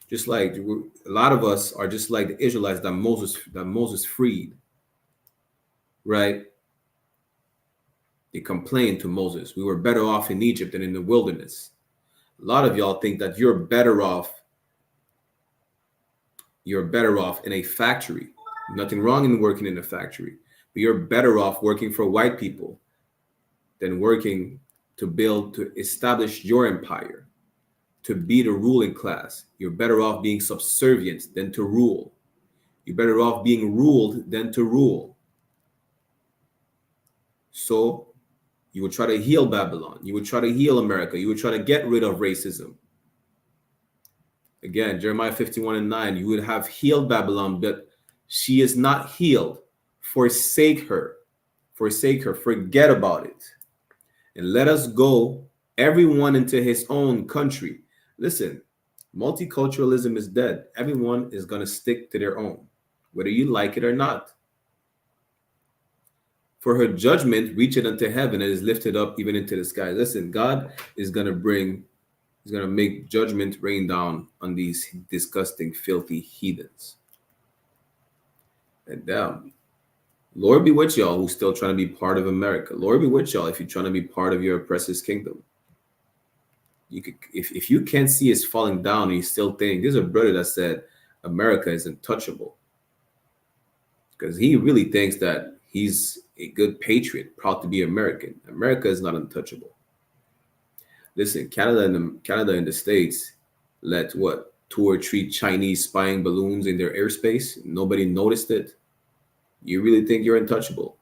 Just like a lot of us are just like the Israelites that Moses freed. Right? They complained to Moses. We were better off in Egypt than in the wilderness. A lot of y'all think that you're better off you're better off in a factory. Nothing wrong in working in a factory, but you're better off working for white people than working to establish your empire, to be the ruling class. You're better off being subservient than to rule. You're better off being ruled than to rule. So you would try to heal Babylon. You would try to heal America. You would try to get rid of racism. Again, Jeremiah 51:9, you would have healed Babylon, but she is not healed. Forsake her. Forsake her. Forget about it. And let us go, everyone into his own country. Listen, multiculturalism is dead. Everyone is going to stick to their own, whether you like it or not. For her judgment reacheth unto heaven and is lifted up even into the sky. Listen, God is going to make judgment rain down on these disgusting, filthy heathens. And Lord be with y'all who's still trying to be part of America. Lord be with y'all if you're trying to be part of your oppressor's kingdom. You could, if you can't see it's falling down and you still think, there's a brother that said America is untouchable. Because he really thinks that he's a good patriot, proud to be American. America is not untouchable. Listen, Canada and the States let 2 or 3 Chinese spying balloons in their airspace. Nobody noticed it. You really think you're untouchable?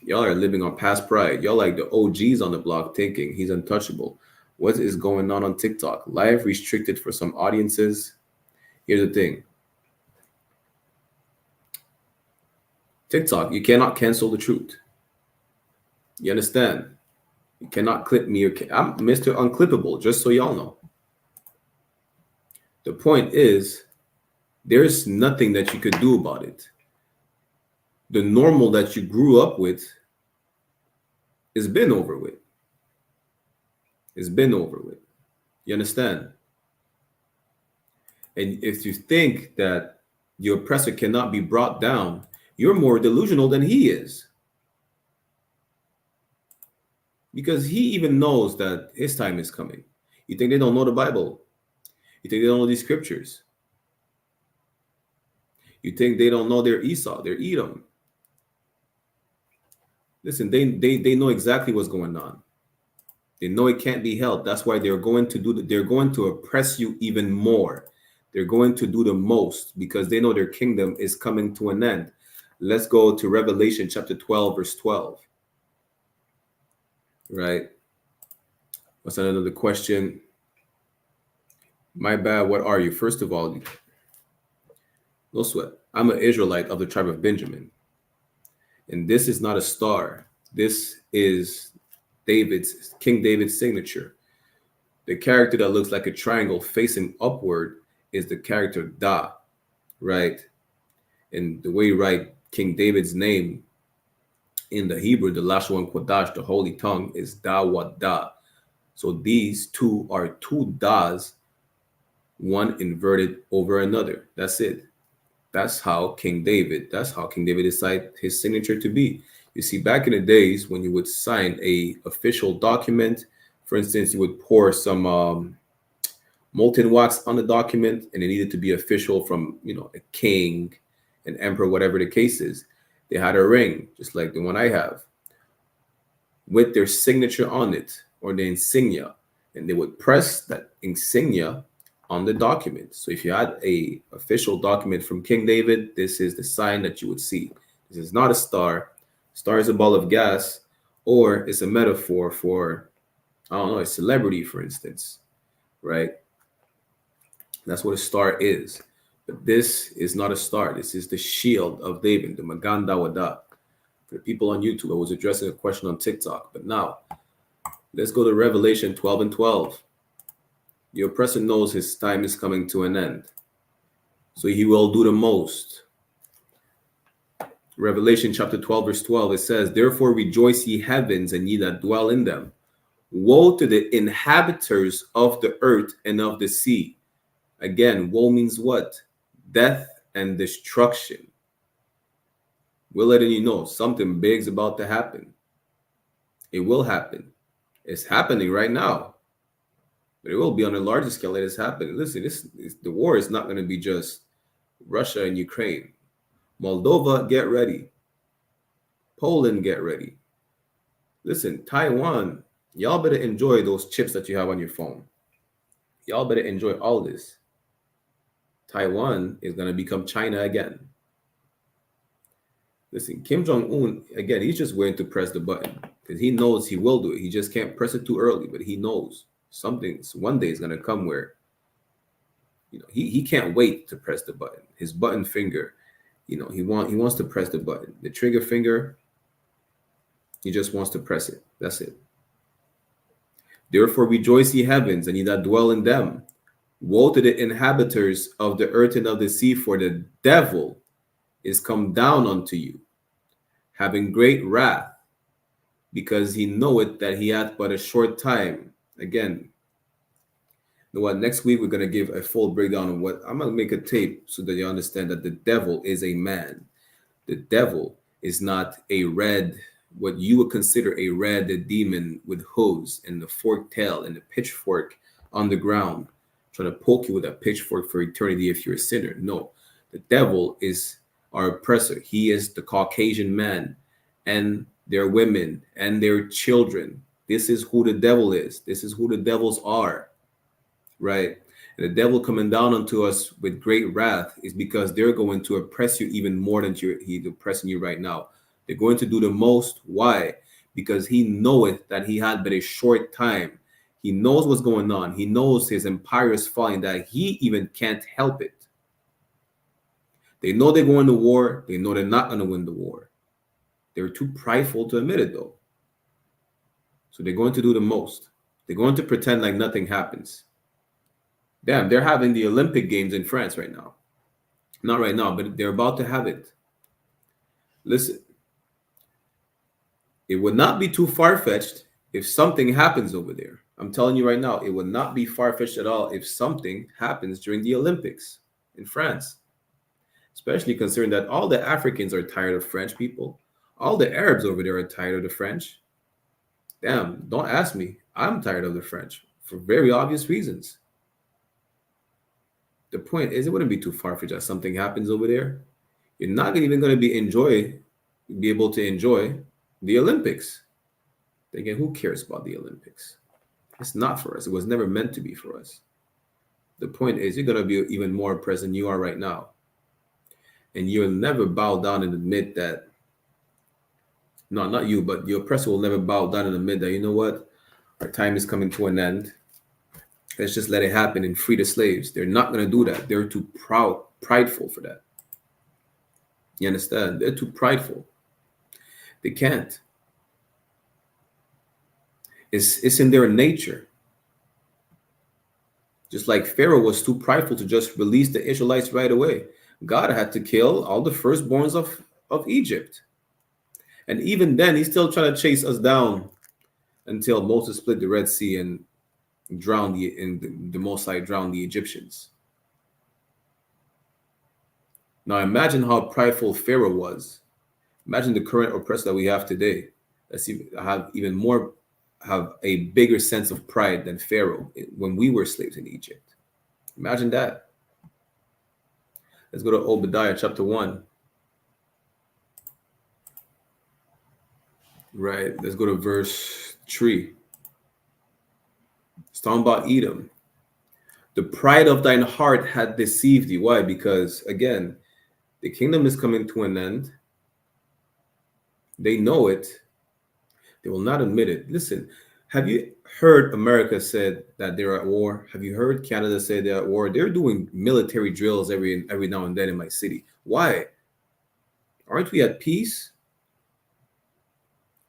Y'all are living on past pride. Y'all like the OGs on the block thinking he's untouchable. What is going on TikTok? Live restricted for some audiences. Here's the thing. TikTok, you cannot cancel the truth. You understand? You cannot clip me. I'm Mr. Unclippable, just so y'all know. The point is, there's nothing that you could do about it. The normal that you grew up with has been over with. It's been over with. You understand? And if you think that the oppressor cannot be brought down, you're more delusional than he is. Because he even knows that his time is coming. You think they don't know the Bible? You think they don't know these scriptures? You think they don't know their Esau, their Edom? Listen, they know exactly what's going on. They know it can't be helped. That's why they're going to oppress you even more. They're going to do the most because they know their kingdom is coming to an end. Let's go to Revelation chapter 12, verse 12. Right? What's another question? My bad, what are you? First of all, no sweat. I'm an Israelite of the tribe of Benjamin. And this is not a star. This is King David's signature. The character that looks like a triangle facing upward is the character Da, right? And the way you write King David's name in the Hebrew, the Lashon Kodash, the holy tongue, is Da Wad Da. So these two are 2 Das, one inverted over another. That's it. That's how King David decided his signature to be. You see, back in the days when you would sign a official document, for instance, you would pour some molten wax on the document, and it needed to be official from, a king, an emperor, whatever the case is. They had a ring, just like the one I have, with their signature on it, or the insignia, and they would press that insignia on the document. So if you had a official document from King David, this is the sign that you would see. This is not a star. Star is a ball of gas, or it's a metaphor for, I don't know, a celebrity, for instance, right? That's what a star is. But this is not a star. This is the shield of David, the Magan Dawada. For the people on YouTube, I was addressing a question on TikTok. But now, let's go to Revelation 12 and 12. The oppressor knows his time is coming to an end. So he will do the most. Revelation chapter 12, verse 12, it says, "Therefore rejoice ye heavens, and ye that dwell in them. Woe to the inhabitants of the earth and of the sea." Again, woe means what? Death and destruction. We're letting you know something big's about to happen. It will happen. It's happening right now. But it will be on a larger scale that is happening. Listen, the war is not going to be just Russia and Ukraine. Moldova, get ready. Poland, get ready. Listen, Taiwan, y'all better enjoy those chips that you have on your phone. Y'all better enjoy all this. Taiwan is going to become China again. Listen, Kim Jong-un, again, he's just waiting to press the button because he knows he will do it. He just can't press it too early, but he knows one day is going to come where, he can't wait to press the button. His button finger, he wants to press the button. The trigger finger, he just wants to press it. That's it. Therefore rejoice, ye heavens, and ye that dwell in them. Woe to the inhabitants of the earth and of the sea, for the devil is come down unto you, having great wrath, because he knoweth that he hath but a short time. Again, you know what? Next week we're going to give a full breakdown of what I'm going to make a tape so that you understand that the devil is a man. The devil is not a red, what you would consider a red demon with hooves and the forked tail and the pitchfork on the ground, trying to poke you with a pitchfork for eternity if you're a sinner. No, the devil is our oppressor. He is the Caucasian man and their women and their children. This is who the devil is. This is who the devils are, right? And the devil coming down onto us with great wrath is because they're going to oppress you even more than he's oppressing you right now. They're going to do the most. Why? Because he knoweth that he had but a short time. He knows what's going on. He knows his empire is falling, that he even can't help it. They know they're going to war. They know they're not going to win the war. They're too prideful to admit it, though. So they're going to do the most. They're going to pretend like nothing happens. Damn, they're having the Olympic Games in France right now. Not right now, but they're about to have it. Listen, it would not be too far-fetched if something happens over there. I'm telling you right now, it would not be far-fetched at all if something happens during the Olympics in France. Especially considering that all the Africans are tired of French people. All the Arabs over there are tired of the French. Damn, don't ask me. I'm tired of the French for very obvious reasons. The point is, it wouldn't be too far-fetched that something happens over there. You're not even going to be able to enjoy the Olympics. Again, who cares about the Olympics? It's not for us. It was never meant to be for us. The point is, you're going to be even more oppressed than you are right now. And you'll never bow down and admit that, no, not you, but the oppressor will never bow down and admit that, you know what? Our time is coming to an end. Let's just let it happen and free the slaves. They're not going to do that. They're too prideful for that. You understand? They're too prideful. They can't. It's in their nature. Just like Pharaoh was too prideful to just release the Israelites right away. God had to kill all the firstborns of Egypt. And even then, he's still trying to chase us down until Moses split the Red Sea and drowned the Most High drowned the Egyptians. Now imagine how prideful Pharaoh was. Imagine the current oppressor that we have today. Have a bigger sense of pride than Pharaoh when we were slaves in Egypt. Imagine that. Let's go to Obadiah chapter 1. Right. Let's go to verse 3. It's talking about Edom. The pride of thine heart hath deceived thee. Why? Because, again, the kingdom is coming to an end. They know it. They will not admit it. Listen, have you heard America said that they're at war? Have you heard Canada say they're at war? They're doing military drills every now and then in my city. Why? Aren't we at peace?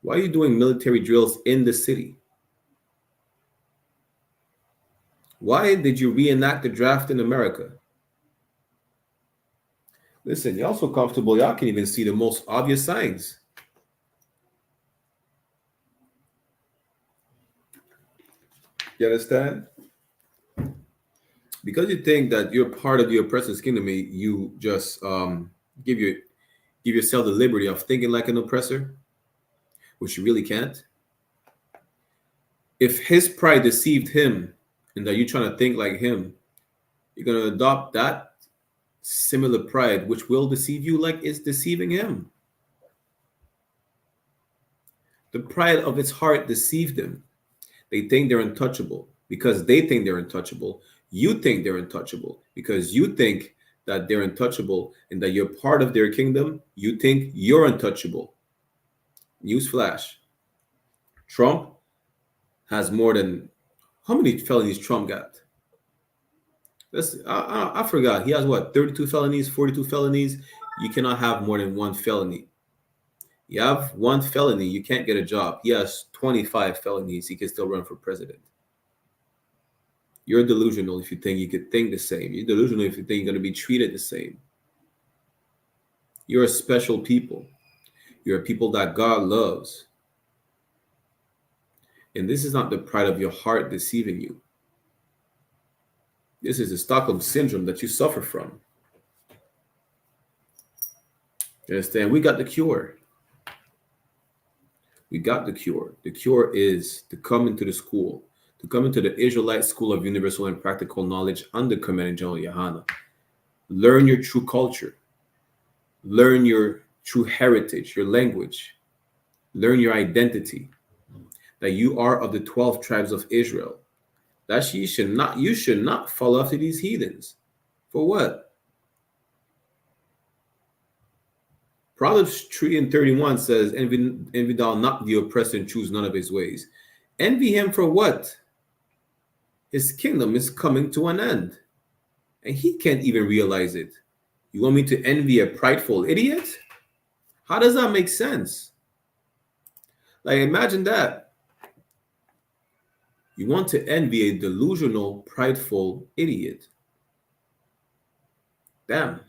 Why are you doing military drills in the city? Why did you reenact the draft in America? Listen, y'all so comfortable, y'all can even see the most obvious signs. You understand? Because you think that you're part of the oppressor's kingdom, you just give yourself the liberty of thinking like an oppressor, which you really can't. If his pride deceived him and that you're trying to think like him, you're going to adopt that similar pride, which will deceive you like it's deceiving him. The pride of its heart deceived them. They think they're untouchable because they think they're untouchable. You think they're untouchable because you think that they're untouchable and that you're part of their kingdom. You think you're untouchable. Newsflash. Trump has more than, how many felonies Trump got? I forgot. He has what, 32 felonies, 42 felonies. You cannot have more than one felony. You have one felony, you can't get a job. He has 25 felonies. He can still run for president. You're delusional if you think you could think the same. You're delusional if you think you're going to be treated the same. You're a special people. You're a people that God loves. And this is not the pride of your heart deceiving you. This is the Stockholm syndrome that you suffer from. You understand? We got the cure. We got the cure. The cure is to come into the school, to come into the Israelite School of Universal and Practical Knowledge under Commanding General YAHANNA. Learn your true culture. Learn your true heritage, your language. Learn your identity. That you are of the 12 tribes of Israel. That you should not fall after these heathens. For what? Proverbs 3:31 says, envy thou not the oppressor and choose none of his ways. Envy him for what? His kingdom is coming to an end. And he can't even realize it. You want me to envy a prideful idiot? How does that make sense? Like, imagine that. You want to envy a delusional, prideful idiot. Damn.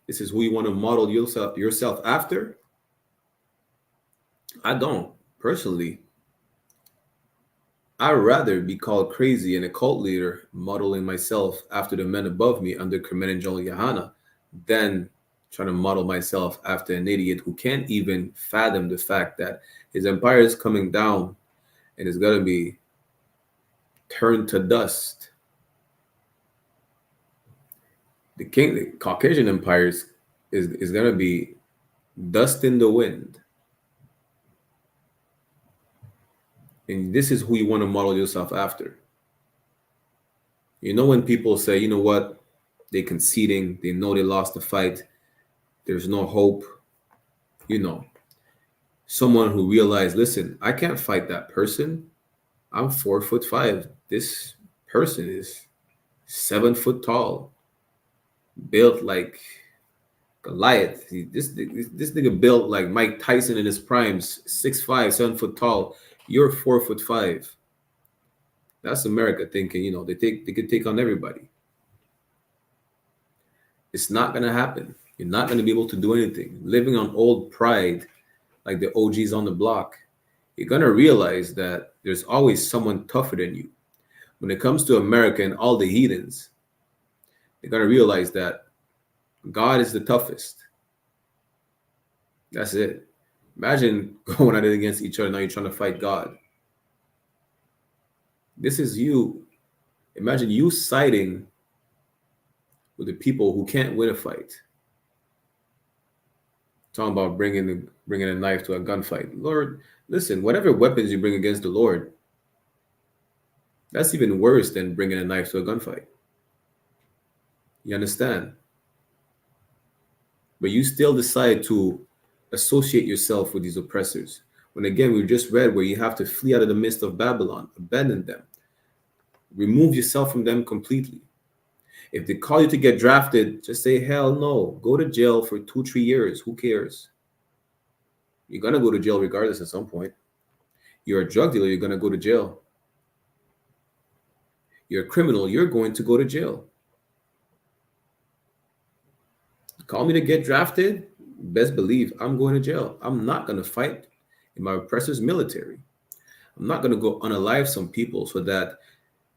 This is who you want to model yourself after? I don't. Personally, I'd rather be called crazy and a cult leader modeling myself after the men above me under Commanding General YAHANNA than trying to model myself after an idiot who can't even fathom the fact that his empire is coming down and is going to be turned to dust. The Caucasian empire is going to be dust in the wind. And this is who you want to model yourself after. You know, when people say, you know what, they're conceding, they know they lost the fight, there's no hope. You know, someone who realized, listen, I can't fight that person. I'm 4'5". This person is 7 foot tall, built like Goliath. This nigga built like Mike Tyson in his primes, 6'5", 7 foot tall. You're 4'5". That's America thinking, you know, they could take on everybody. It's not gonna happen. You're not gonna be able to do anything. Living on old pride, like the OGs on the block, you're gonna realize that there's always someone tougher than you. When it comes to America and all the heathens, they're gonna realize that God is the toughest. That's it. Imagine going at it against each other. Now you're trying to fight God. This is you. Imagine you siding with the people who can't win a fight. Talking about bringing a knife to a gunfight. Lord, listen, whatever weapons you bring against the Lord, that's even worse than bringing a knife to a gunfight. You understand? But you still decide to associate yourself with these oppressors. When again, we just read where you have to flee out of the midst of Babylon, abandon them, remove yourself from them completely. If they call you to get drafted, just say, hell no, go to jail for 2-3 years. Who cares? You're going to go to jail regardless at some point. You're a drug dealer, you're going to go to jail. You're a criminal, you're going to go to jail. Call me to get drafted, best believe I'm going to jail. I'm not going to fight in my oppressor's military. I'm not going to go unalive some people so that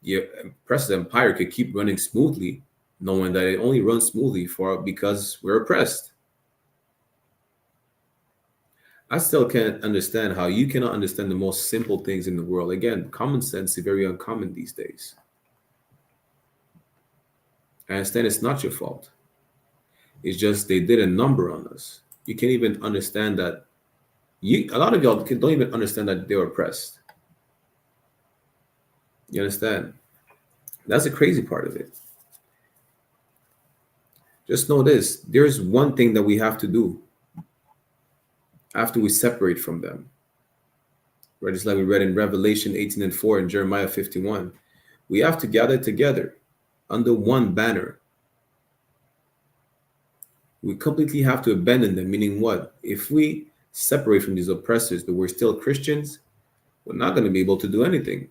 the oppressed empire could keep running smoothly, knowing that it only runs smoothly because we're oppressed. I still can't understand how you cannot understand the most simple things in the world. Again, common sense is very uncommon these days. I understand it's not your fault. It's just they did a number on us. You can't even understand that. A lot of y'all don't even understand that they were oppressed. You understand? That's the crazy part of it. Just know this. There's one thing that we have to do after we separate from them. Right? Just like we read in Revelation 18:4 and Jeremiah 51. We have to gather together under one banner. We completely have to abandon them, meaning what? If we separate from these oppressors, but we're still Christians, we're not going to be able to do anything.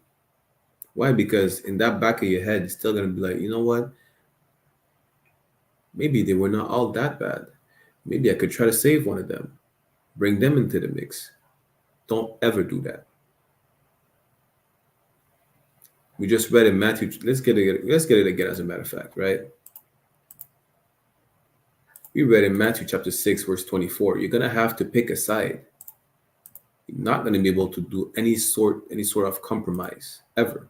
Why? Because in that back of your head, it's still going to be like, you know what? Maybe they were not all that bad. Maybe I could try to save one of them, bring them into the mix. Don't ever do that. We just read in Matthew. Let's get it again, as a matter of fact, right? We read in Matthew chapter 6, verse 24. You're going to have to pick a side. You're not going to be able to do any sort of compromise ever.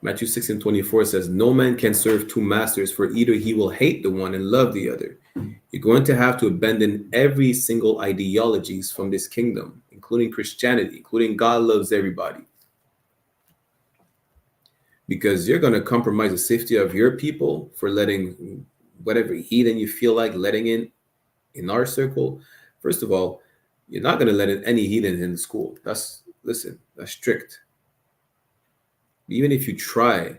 Matthew 6:24 says, no man can serve two masters, for either he will hate the one and love the other. You're going to have to abandon every single ideologies from this kingdom, including Christianity, including God loves everybody. Because you're going to compromise the safety of your people for letting whatever heathen you feel like letting in our circle. First of all, you're not going to let in any heathen in school. That's strict. Even if you try,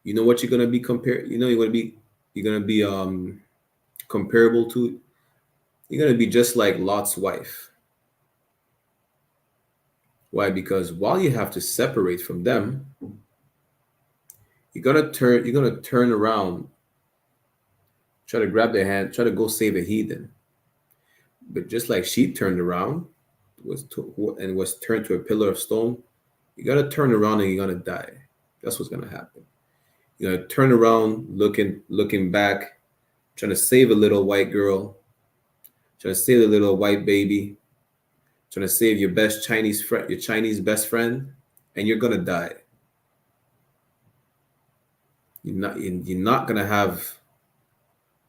you know what you're going to be compared. You're going to be comparable to. You're going to be just like Lot's wife. Why? Because while you have to separate from them, you're gonna turn around, try to grab their hand, try to go save a heathen. But just like she turned around, was turned to a pillar of stone, you gotta turn around and you're gonna die. That's what's gonna happen. You're gonna turn around, looking back, trying to save a little white girl, trying to save a little white baby, trying to save your best Chinese friend, your Chinese best friend, and you're gonna die. You're not gonna have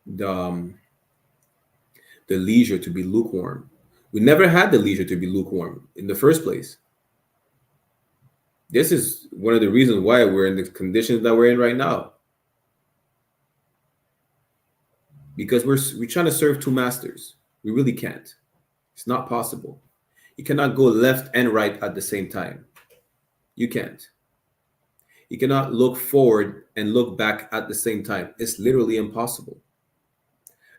the leisure to be lukewarm. We never had the leisure to be lukewarm in the first place. This is one of the reasons why we're in the conditions that we're in right now. Because we're trying to serve two masters. We really can't. It's not possible. You cannot go left and right at the same time. You can't. You cannot look forward and look back at the same time. It's literally impossible.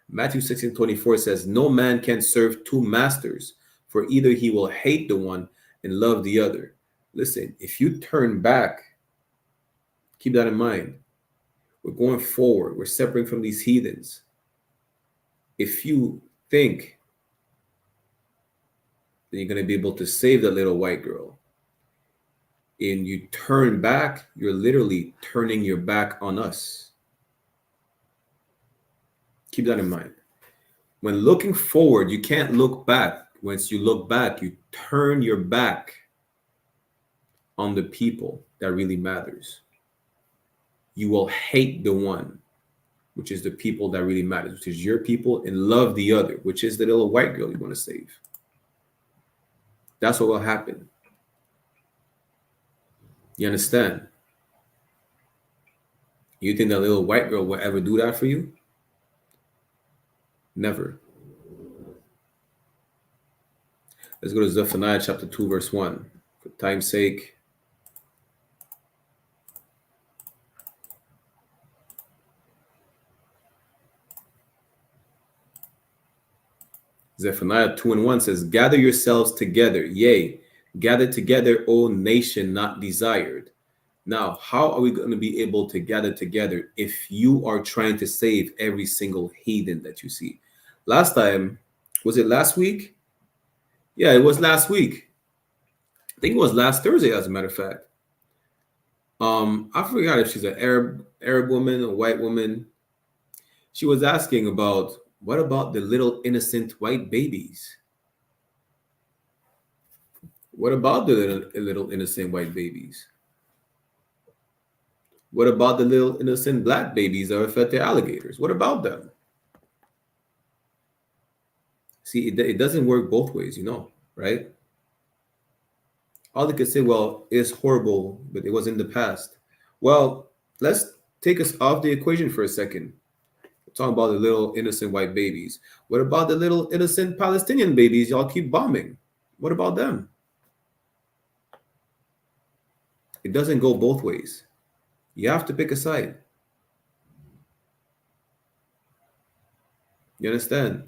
Matthew 16:24 says, no man can serve two masters, for either he will hate the one and love the other. Listen, if you turn back, keep that in mind. We're going forward. We're separating from these heathens. If you think that you're going to be able to save that little white girl, and you turn back, you're literally turning your back on us. Keep that in mind. When looking forward, you can't look back. Once you look back, you turn your back on the people that really matters. You will hate the one, which is the people that really matters, which is your people, and love the other, which is the little white girl you want to save. That's what will happen. You understand? You think that little white girl will ever do that for you? Never. Let's go to Zephaniah chapter 2, verse 1. For time's sake. Zephaniah 2:1 says, gather yourselves together, yea, gather together, O nation not desired. Now, how are we going to be able to gather together if you are trying to save every single heathen that you see? Last time, was it last week? Yeah, it was last week. I think it was last Thursday, as a matter of fact. I forgot if she's an Arab woman, a white woman. She was asking about, what about the little innocent white babies? What about the little innocent white babies? What about the little innocent black babies that were fed to alligators? What about them? See, it doesn't work both ways, right? All they could say, well, it's horrible, but it was in the past. Well, let's take us off the equation for a second. We're talking about the little innocent white babies. What about the little innocent Palestinian babies y'all keep bombing? What about them? It doesn't go both ways. You have to pick a side. You understand?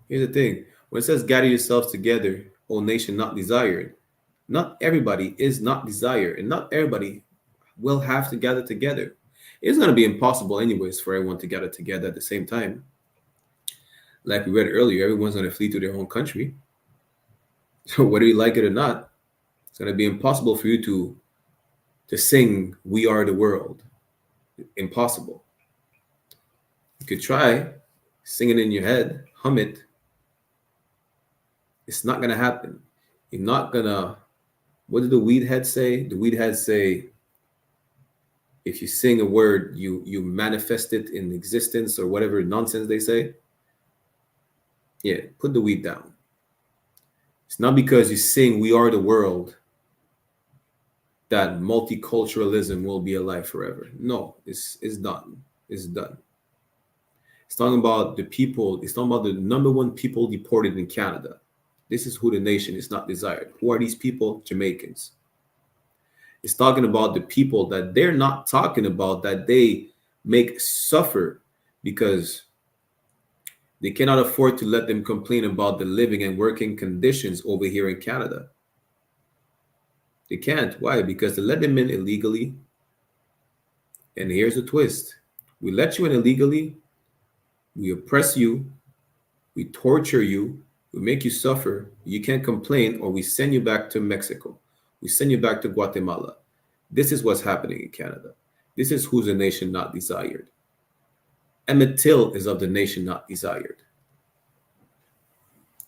Here's the thing. When it says gather yourselves together, O nation not desired, not everybody is not desired, and not everybody will have to gather together. It's going to be impossible anyways for everyone to gather together at the same time. Like we read earlier, everyone's going to flee to their own country. So whether you like it or not, it's going to be impossible for you to sing "We Are the World." Impossible. You could try, sing it in your head, hum it. It's not going to happen. You're not going to, what did the weed head say? The weed head say, if you sing a word, you manifest it in existence, or whatever nonsense they say. Yeah, put the weed down. It's not because you sing "We Are the World" that multiculturalism will be alive forever. No, it's done. It's done. It's talking about the people. It's talking about the number one people deported in Canada. This is who the nation is not desired. Who are these people? Jamaicans. It's talking about the people that they're not talking about, that they make suffer because they cannot afford to let them complain about the living and working conditions over here in Canada. They can't. Why? Because they let them in illegally. And here's the twist. We let you in illegally. We oppress you. We torture you. We make you suffer. You can't complain, or we send you back to Mexico. We send you back to Guatemala. This is what's happening in Canada. This is who's a nation not desired. Emmett Till is of the nation not desired.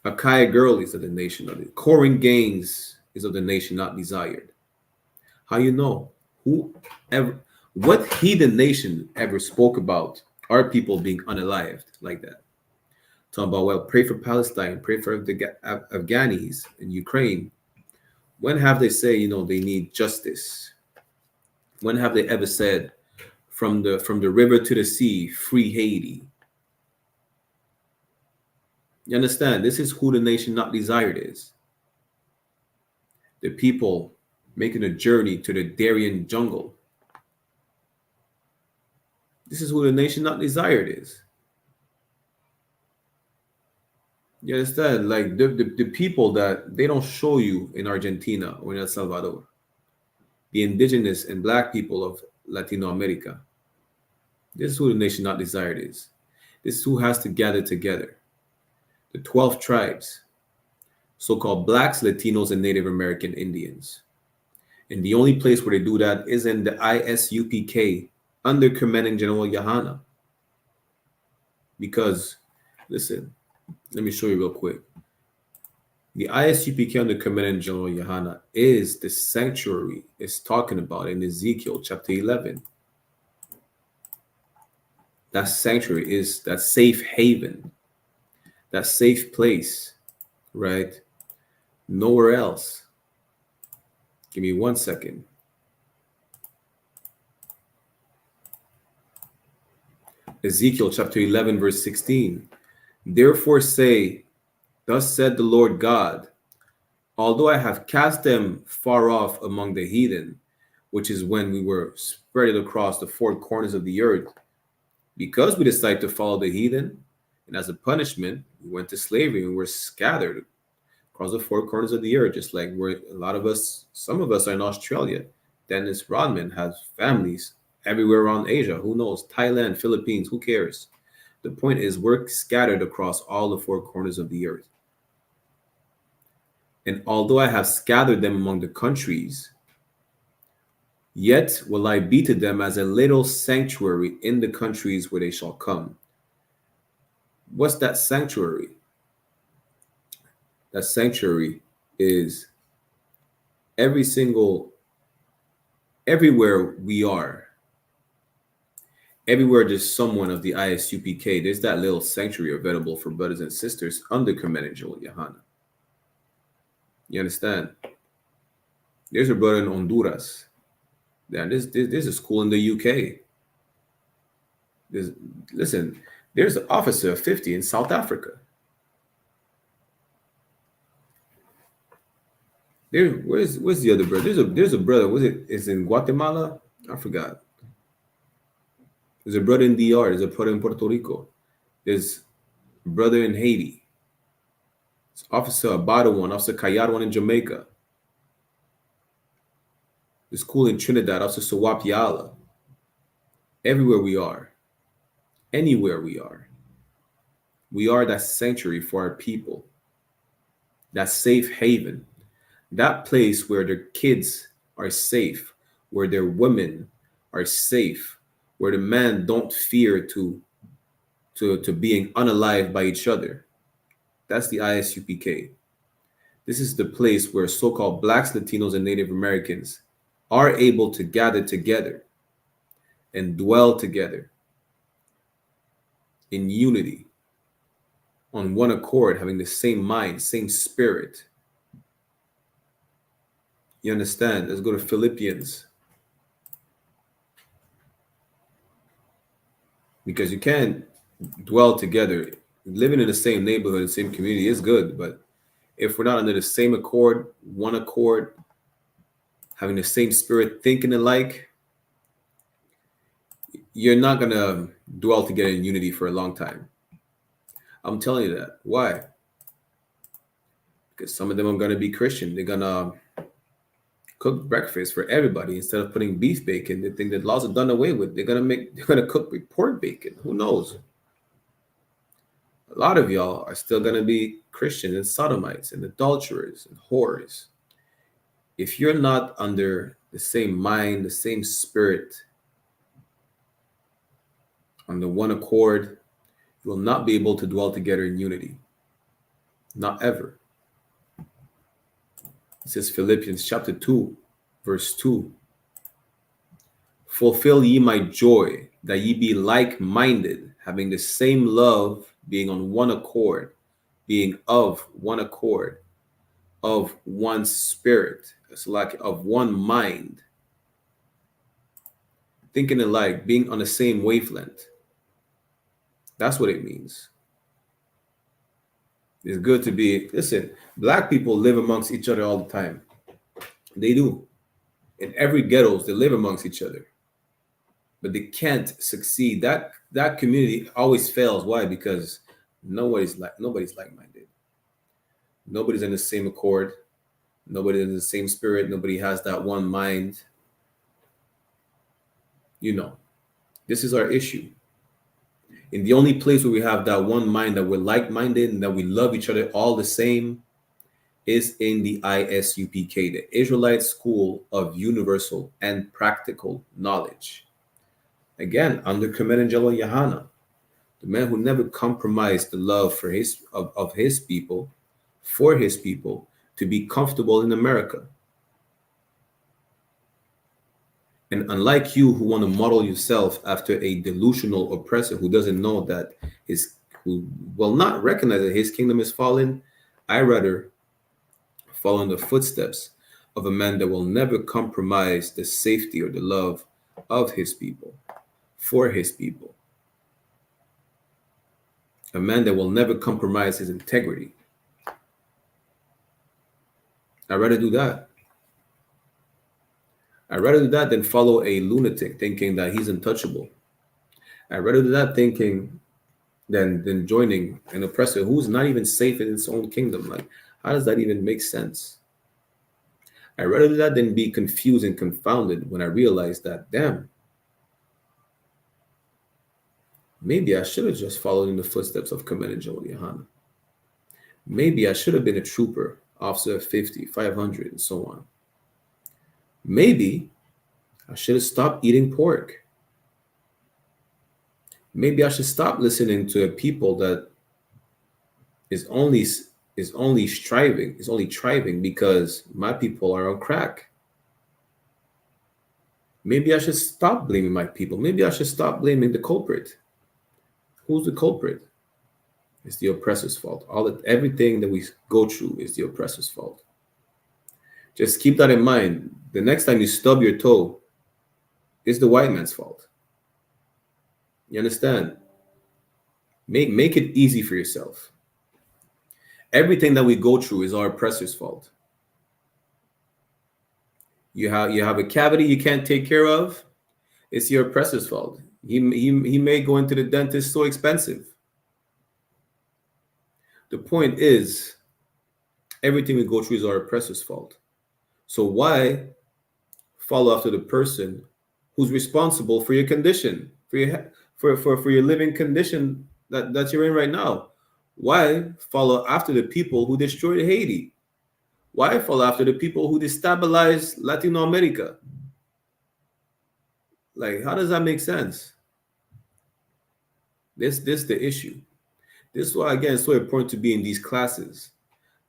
Akai Girl is of the nation not desired. Corin Gaines is of the nation not desired. How you know? What heathen nation ever spoke about our people being unalived like that? Talking about, well, pray for Palestine, pray for the Afghanis in Ukraine. When have they say, they need justice? When have they ever said, from the river to the sea, free Haiti? You understand? This is who the nation not desired is. The people making a journey to the Darien jungle. This is who the nation not desired is. You understand? Like the people that they don't show you in Argentina or in El Salvador. The indigenous and black people of Latino America. This is who the nation not desired is. This is who has to gather together. The 12 tribes, so-called blacks, Latinos, and Native American Indians. And the only place where they do that is in the I.S.U.P.K under Commanding General YAHANNA. Because, listen, let me show you real quick. The I.S.U.P.K under Commanding General YAHANNA is the sanctuary it's talking about in Ezekiel chapter 11. That sanctuary is that safe haven, that safe place, right? Nowhere else. Give me 1 second. Ezekiel chapter 11, verse 16. Therefore say, thus said the Lord God, although I have cast them far off among the heathen, which is when we were spread across the four corners of the earth, because we decided to follow the heathen, and as a punishment, we went to slavery and were scattered across the four corners of the earth, just like where a lot of us, some of us are in Australia. Dennis Rodman has families everywhere around Asia. Who knows? Thailand, Philippines, who cares? The point is we're scattered across all the four corners of the earth. And although I have scattered them among the countries, Yet will I be to them as a little sanctuary in the countries where they shall come. What's that sanctuary? That sanctuary is everywhere we are, everywhere there's someone of the ISUPK, there's that little sanctuary available for brothers and sisters under Command and Joel YAHANNA. You understand? There's a brother in Honduras. There's a school in the UK. There's an officer of 50 in South Africa. Where's the other brother? There's a brother. It's in Guatemala? I forgot. There's a brother in DR. There's a brother in Puerto Rico. There's a brother in Haiti. There's Officer Abada one, Officer Kayad one in Jamaica. There's school in Trinidad, Officer Sawap Yala. Everywhere we are, anywhere we are that sanctuary for our people, that safe haven, that place where their kids are safe, where their women are safe, where the men don't fear to being unalive by each other. That's the ISUPK. This is the place where so-called Blacks, Latinos, and Native Americans are able to gather together and dwell together in unity, on one accord, having the same mind, same spirit. You understand? Let's go to Philippians. Because you can't dwell together. Living in the same neighborhood, the same community is good, but if we're not under the same accord, one accord, having the same spirit, thinking alike, you're not going to dwell together in unity for a long time. I'm telling you that. Why? Because some of them are going to be Christian. They're going to cook breakfast for everybody instead of putting beef bacon. They think that laws are done away with. They're going to cook with pork bacon. Who knows? A lot of y'all are still going to be Christians and sodomites and adulterers and whores. If you're not under the same mind, the same spirit, on the one accord, you will not be able to dwell together in unity. Not ever. It says Philippians chapter 2, verse 2. Fulfill ye my joy, that ye be like-minded, having the same love, being on one accord, being of one accord, of one spirit. It's like of one mind. Thinking alike, being on the same wavelength. That's what it means. It's good to be, listen, Black people live amongst each other all the time. They do. In every ghettos, they live amongst each other. But they can't succeed. That community always fails. Why? Because nobody's like-minded. Nobody's in the same accord. Nobody's in the same spirit. Nobody has that one mind. You know, this is our issue. In the only place where we have that one mind, that we're like-minded and that we love each other all the same, is in the ISUPK, the Israelite School of Universal and Practical Knowledge. Again, under Command and Joel YAHANNA, the man who never compromised the love for of his people, for his people, to be comfortable in America. And unlike you, who want to model yourself after a delusional oppressor who doesn't know that who will not recognize that his kingdom is fallen, I rather follow in the footsteps of a man that will never compromise the safety or the love of his people, for his people. A man that will never compromise his integrity. I'd rather do that. I'd rather do that than follow a lunatic thinking that he's untouchable. I'd rather do that thinking than joining an oppressor who's not even safe in his own kingdom. Like, how does that even make sense? I'd rather do that than be confused and confounded when I realize that, damn, maybe I should have just followed in the footsteps of Command and Joel YAHANNA. Maybe I should have been a trooper, officer of 50, 500, and so on. Maybe I should have stopped eating pork. Maybe I should stop listening to a people that is only thriving because my people are on crack. Maybe I should stop blaming my people. Maybe I should stop blaming the culprit. Who's the culprit? It's the oppressor's fault. Everything that we go through is the oppressor's fault. Just keep that in mind. The next time you stub your toe, it's the white man's fault. You understand? Make it easy for yourself. Everything that we go through is our oppressor's fault. You have a cavity you can't take care of, it's your oppressor's fault. He may go into the dentist so expensive. The point is, everything we go through is our oppressor's fault. So why follow after the person who's responsible for your condition, for your living condition that you're in right now? Why follow after the people who destroyed Haiti? Why follow after the people who destabilized Latino America? Like, how does that make sense? This the issue. This is why, again, it's so important to be in these classes.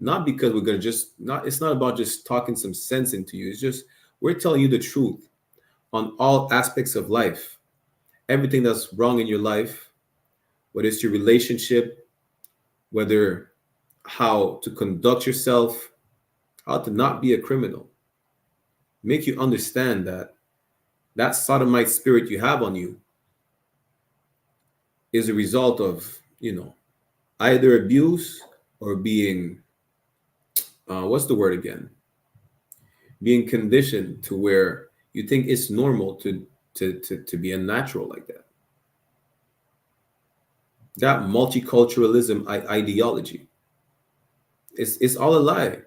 Not because we're going to it's not about just talking some sense into you. It's just, we're telling you the truth on all aspects of life. Everything that's wrong in your life, whether it's your relationship, whether how to conduct yourself, how to not be a criminal. Make you understand that sodomite spirit you have on you is a result of, either abuse or being, what's the word again? Being conditioned to where you think it's normal to be unnatural like that. That multiculturalism ideology, it's all a lie.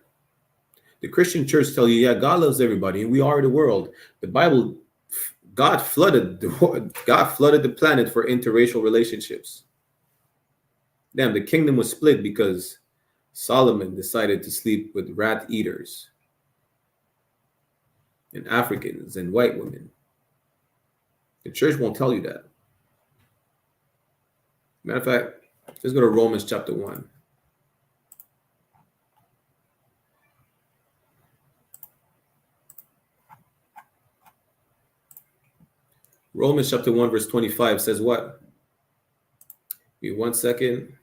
The Christian church tell you, yeah, God loves everybody and we are the world. The Bible, God flooded the planet for interracial relationships. Damn, the kingdom was split because Solomon decided to sleep with rat eaters and Africans and white women. The church won't tell you that. Matter of fact, let's go to Romans chapter 1. Romans chapter 1 verse 25 says what? Give me 1 second.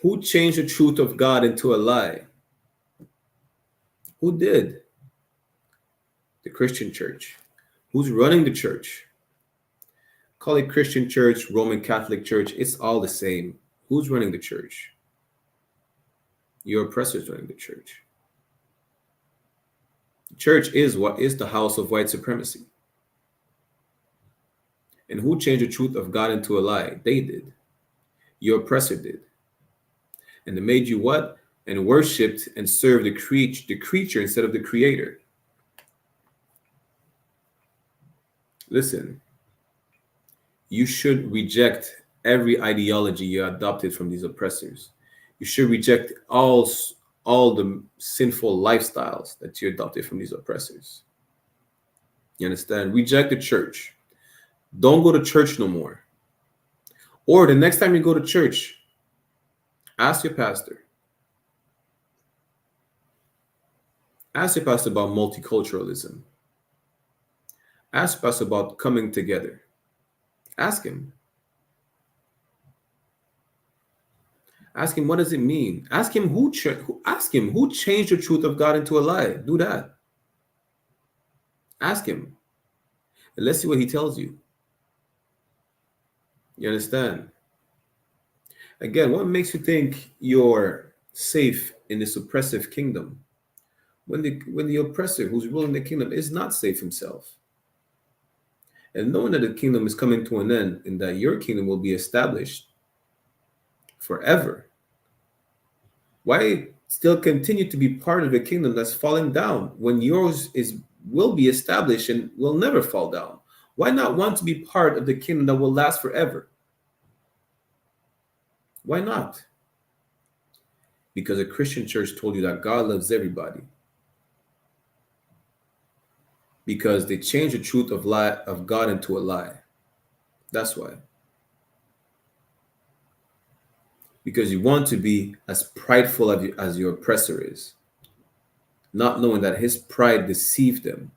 Who changed the truth of God into a lie? Who did? The Christian church. Who's running the church? Call it Christian church, Roman Catholic church. It's all the same. Who's running the church? Your oppressor's running the church. The church is what is the house of white supremacy. And who changed the truth of God into a lie? They did. Your oppressor did. And they made you what? And worshipped and served the creature instead of the creator. Listen, you should reject every ideology you adopted from these oppressors. You should reject all the sinful lifestyles that you adopted from these oppressors. You understand? Reject the church. Don't go to church no more. Or the next time you go to church, ask your pastor. Ask your pastor about multiculturalism. Ask your pastor about coming together. Ask him. Ask him, what does it mean? Ask him who changed the truth of God into a lie. Do that. Ask him. And let's see what he tells you. You understand? Again, what makes you think you're safe in this oppressive kingdom when the oppressor who's ruling the kingdom is not safe himself? And knowing that the kingdom is coming to an end and that your kingdom will be established forever, why still continue to be part of the kingdom that's falling down when yours will be established and will never fall down? Why not want to be part of the kingdom that will last forever? Why not? Because a Christian church told you that God loves everybody. because they change the truth of God into a lie. That's why. Because you want to be as prideful as your oppressor is, not knowing that his pride deceived them.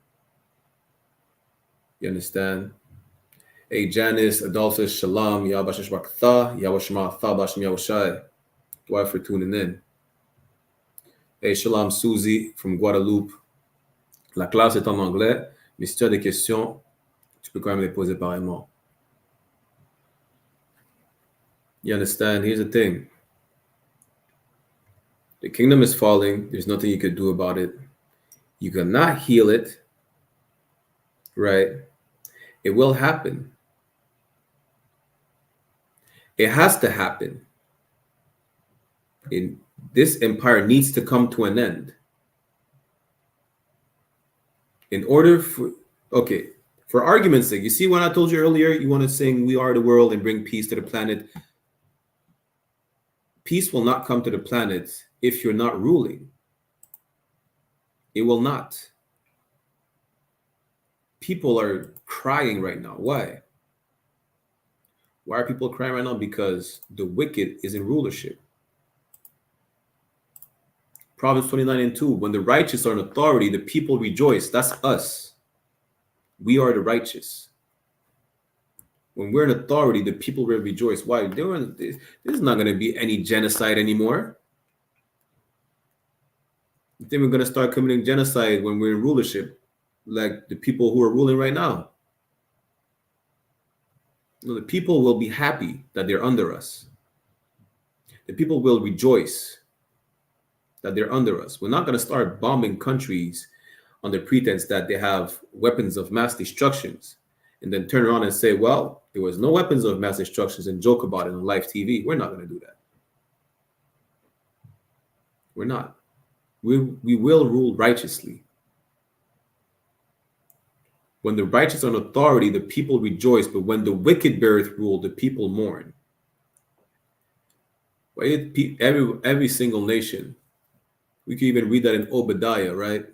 You understand? Hey, Janice, Adolphus, Shalom, Yahweh Shema, Bashem Yahushai. Dwight for tuning in. Hey, Shalom, Susie from Guadeloupe. La classe est en anglais, mais si tu as des questions, tu peux quand même les poser pareillement. You understand? Here's the thing. The kingdom is falling. There's nothing you could do about it. You cannot heal it, right? It will happen. It has to happen. This empire needs to come to an end. In order for argument's sake, you see when I told you earlier, you want to sing "We Are the World" and bring peace to the planet. Peace will not come to the planet if you're not ruling. It will not. People are crying right now. Why? Why are people crying right now? Because the wicked is in rulership. Proverbs 29:2, when the righteous are in authority, the people rejoice. That's us. We are the righteous. When we're in authority, the people will rejoice. Why? There's not going to be any genocide anymore. You think we're going to start committing genocide when we're in rulership, like the people who are ruling right now? No, the people will be happy that they're under us. The people will rejoice that they're under us. We're not going to start bombing countries on the pretense that they have weapons of mass destructions and then turn around and say, well, there was no weapons of mass destructions and joke about it on live TV. We're not going to do that. We're not. We will rule righteously. When the righteous are in authority, the people rejoice, but when the wicked beareth rule, the people mourn. Every single nation, we can even read that in Obadiah, right?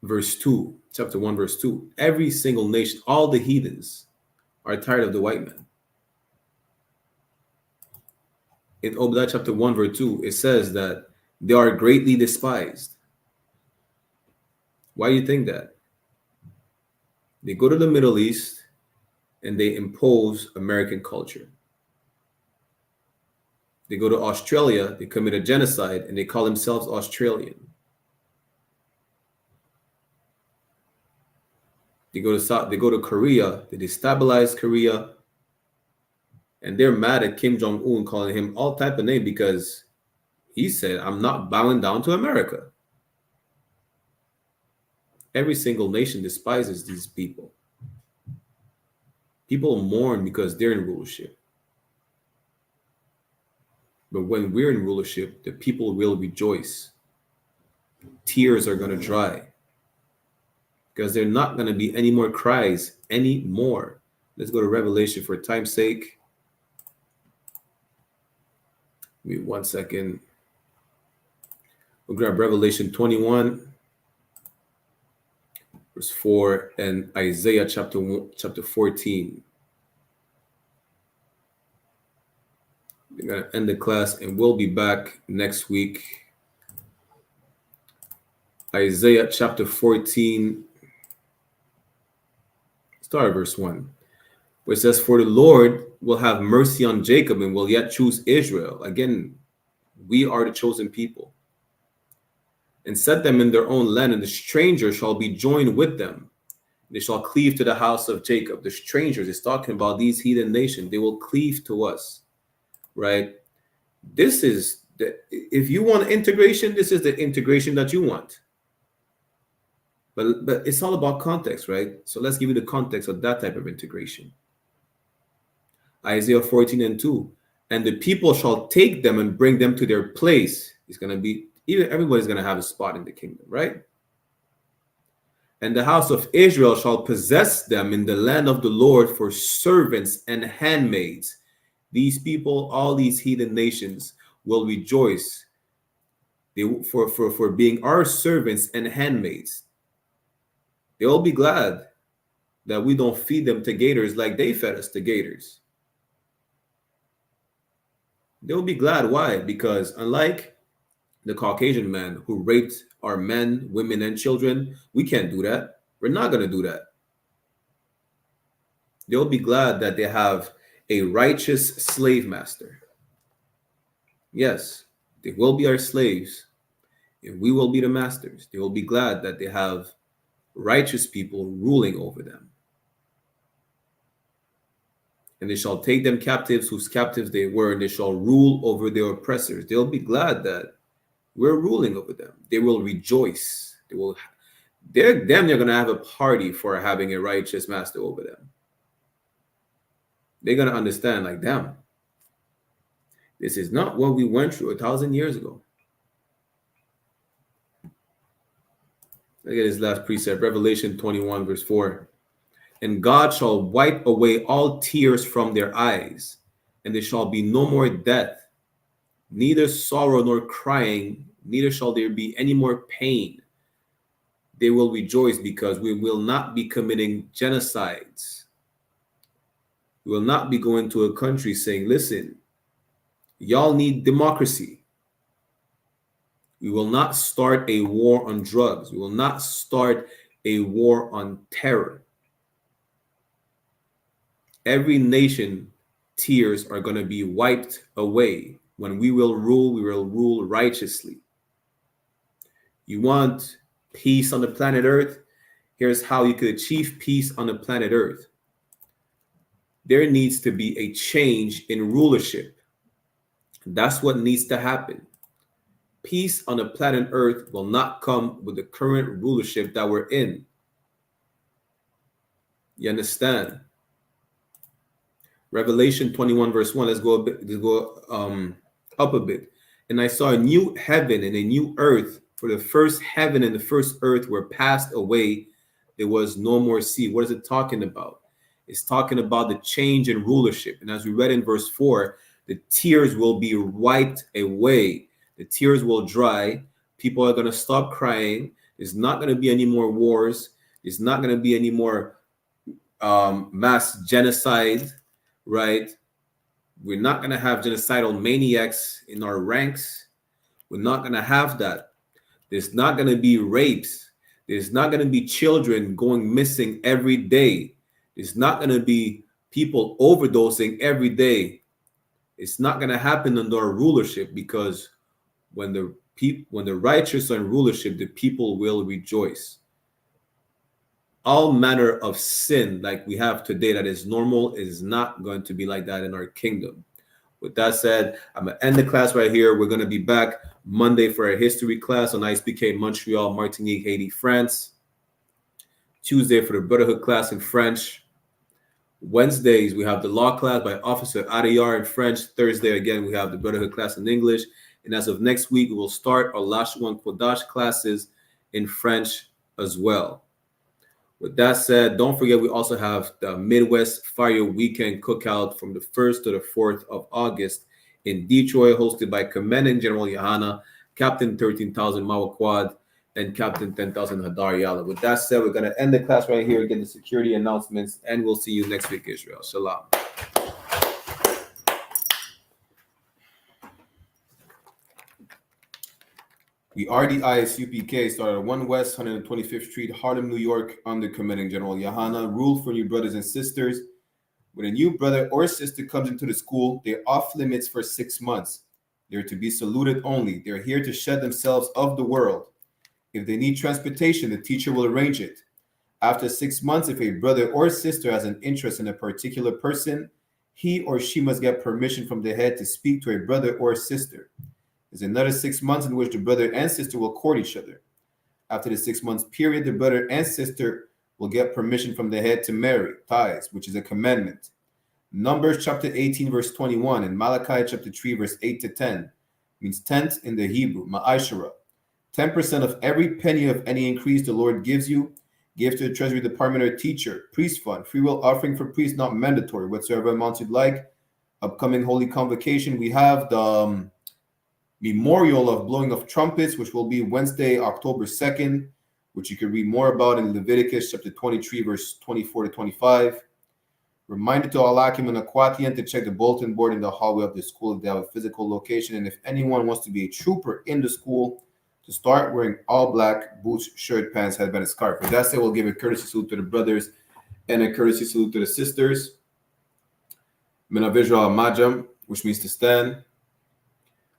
Verse 2, chapter 1, verse 2. Every single nation, all the heathens are tired of the white man. In Obadiah chapter 1, verse 2, it says that they are greatly despised. Why do you think that? They go to the Middle East and they impose American culture. They go to Australia, they commit a genocide, and they call themselves Australian. They go to Korea, they destabilize Korea, and they're mad at Kim Jong-un, calling him all type of name because he said, I'm not bowing down to America. Every single nation despises these people. People mourn because they're in rulership. But when we're in rulership, the people will rejoice. Tears are going to dry. Because there are not going to be any more cries anymore. Let's go to Revelation for time's sake. Give me 1 second. We'll grab Revelation 21, verse 4, and Isaiah chapter 14. We're going to end the class, and we'll be back next week. Isaiah chapter 14, start at verse 1, where it says, for the Lord will have mercy on Jacob and will yet choose Israel. Again, we are the chosen people. And set them in their own land, and the stranger shall be joined with them. They shall cleave to the house of Jacob. The strangers is talking about these heathen nations. They will cleave to us, right? This is if you want integration, this is the integration that you want. But it's all about context, right? So let's give you the context of that type of integration. Isaiah 14:2, and the people shall take them and bring them to their place. It's going to be, everybody's going to have a spot in the kingdom, right? And the house of Israel shall possess them in the land of the Lord for servants and handmaids. These people, all these heathen nations, will rejoice for being our servants and handmaids. They'll be glad that we don't feed them to gators like they fed us to gators. They'll be glad. Why? Because unlike the Caucasian man who raped our men, women, and children, we can't do that. We're not going to do that. They'll be glad that they have a righteous slave master. Yes, they will be our slaves, and we will be the masters. They will be glad that they have righteous people ruling over them. And they shall take them captives whose captives they were, and they shall rule over their oppressors. They'll be glad that we're ruling over them. They will rejoice. They're going to have a party for having a righteous master over them. They're going to understand, like, damn, this is not what we went through 1,000 years ago. Look at this last precept, Revelation 21, verse 4. And God shall wipe away all tears from their eyes, and there shall be no more death, neither sorrow nor crying, neither shall there be any more pain. They will rejoice because we will not be committing genocides. We will not be going to a country saying, listen, y'all need democracy. We will not start a war on drugs. We will not start a war on terror. Every nation, tears are going to be wiped away. When we will rule righteously. You want peace on the planet Earth? Here's how you could achieve peace on the planet Earth. There needs to be a change in rulership. That's what needs to happen. Peace on the planet Earth will not come with the current rulership that we're in. You understand? Revelation 21 verse 1. Let's go up a bit. And I saw a new heaven and a new earth, for the first heaven and the first earth were passed away. There was no more sea. What is it talking about? It's talking about the change in rulership. And as we read in verse 4, the tears will be wiped away. The tears will dry. People are going to stop crying. There's not going to be any more wars. There's not going to be any more mass genocide, right? We're not going to have genocidal maniacs in our ranks. We're not going to have that. There's not going to be rapes. There's not going to be children going missing every day. There's not going to be people overdosing every day. It's not going to happen under our rulership, because when the righteous are in rulership, the people will rejoice. All manner of sin like we have today that is normal is not going to be like that in our kingdom. With that said, I'm going to end the class right here. We're going to be back Monday for a history class on ISUPK Montreal, Martinique, Haiti, France. Tuesday for the Brotherhood class in French. Wednesdays, we have the law class by Officer Adayar in French. Thursday, again, we have the Brotherhood class in English. And as of next week, we will start our Lashuan Kodash classes in French as well. With that said, don't forget we also have the Midwest Fire Weekend Cookout from the 1st to the 4th of August in Detroit, hosted by Commanding General YAHANNA, Captain 13,000 Mawaquad, and Captain 10,000 Hadar Yala. With that said, we're going to end the class right here, get the security announcements, and we'll see you next week, Israel. Shalom. We are the I.S.U.P.K, started at 1 West 125th Street, Harlem, New York, under Commanding General YAHANNA. Rule for new brothers and sisters. When a new brother or sister comes into the school, they're off limits for 6 months. They're to be saluted only. They're here to shed themselves of the world. If they need transportation, the teacher will arrange it. After 6 months, if a brother or sister has an interest in a particular person, he or she must get permission from the head to speak to a brother or sister. There's another 6 months in which the brother and sister will court each other. After the 6 months period, the brother and sister will get permission from the head to marry, tithes, which is a commandment. Numbers chapter 18, verse 21, and Malachi chapter 3, verse 8 to 10 means tenth in the Hebrew, ma'ashara. 10% of every penny of any increase the Lord gives you, give to the treasury department or teacher, priest fund, free will offering for priests, not mandatory, whatsoever amounts you'd like. Upcoming holy convocation, we have the memorial of blowing of trumpets, which will be Wednesday, October 2nd. which you can read more about in Leviticus chapter 23, verse 24 to 25. Reminder to all Akim and Akwatian to check the bulletin board in the hallway of the school if they have a physical location. And if anyone wants to be a trooper in the school, to start wearing all black boots, shirt, pants, headband, and scarf. With that said, we'll give a courtesy salute to the brothers and a courtesy salute to the sisters. Mina visual majam, which means to stand.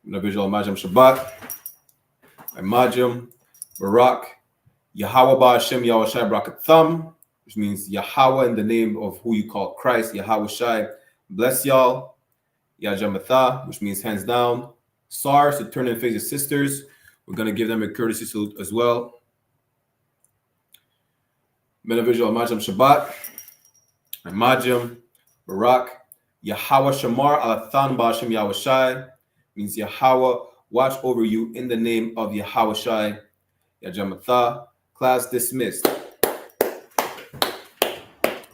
Mina visual majam Shabbat. Majam, Barak, Yahweh Ba'Hashem Yahweh Shai Brakatham, which means Yahweh in the name of who you call Christ, Yahweh Shai. Bless y'all. Yajamatha, which means hands down. SARS, to turn and face the sisters. We're going to give them a courtesy salute as well. Mina visual majam Shabbat. Majam, Barak, Yahweh Shamar Alathan Ba'Hashem Yahweh Shai, means Yahweh watch over you in the name of Yahweh Shai. Yajamatha. Class dismissed.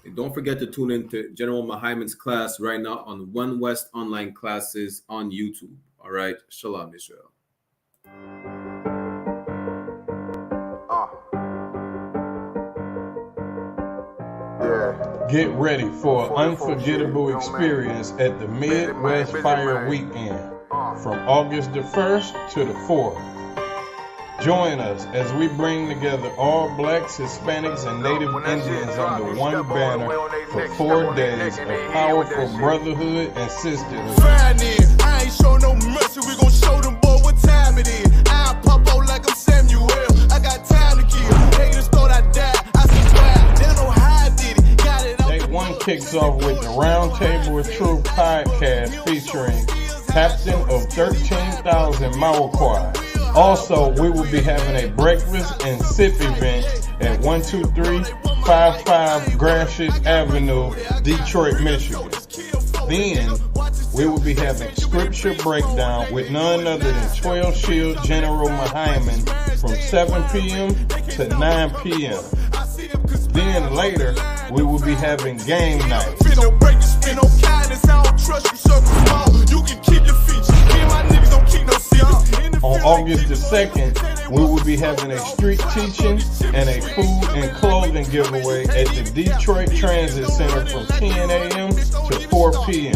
And don't forget to tune in to General Mahaiman's class right now on One West Online Classes on YouTube. All right. Shalom, Israel. Get ready for an unforgettable experience at the Midwest Fire Weekend from August the 1st to the 4th. Join us as we bring together all blacks, Hispanics, and Native Indians under one banner for 4 days of powerful brotherhood and sisterhood. I ain't show no mercy, we gon' show them boy what time it is. I pop out like I'm Samuel, I got time to kill. Haters thought I died, I survived, they don't know how I did it. Got it Day 1 kicks off with the Round Table of Truth podcast featuring Captain of 13,000 Mauaquai. Also, we will be having a breakfast and sip event at 12355 Gratiot Avenue, Detroit, Michigan. Then, we will be having scripture breakdown with none other than 12 Shield General Mahaiman from 7 p.m. to 9 p.m. Then later, we will be having game night. On August the 2nd, we will be having a street teaching and a food and clothing giveaway at the Detroit Transit Center from 10 a.m. to 4 p.m.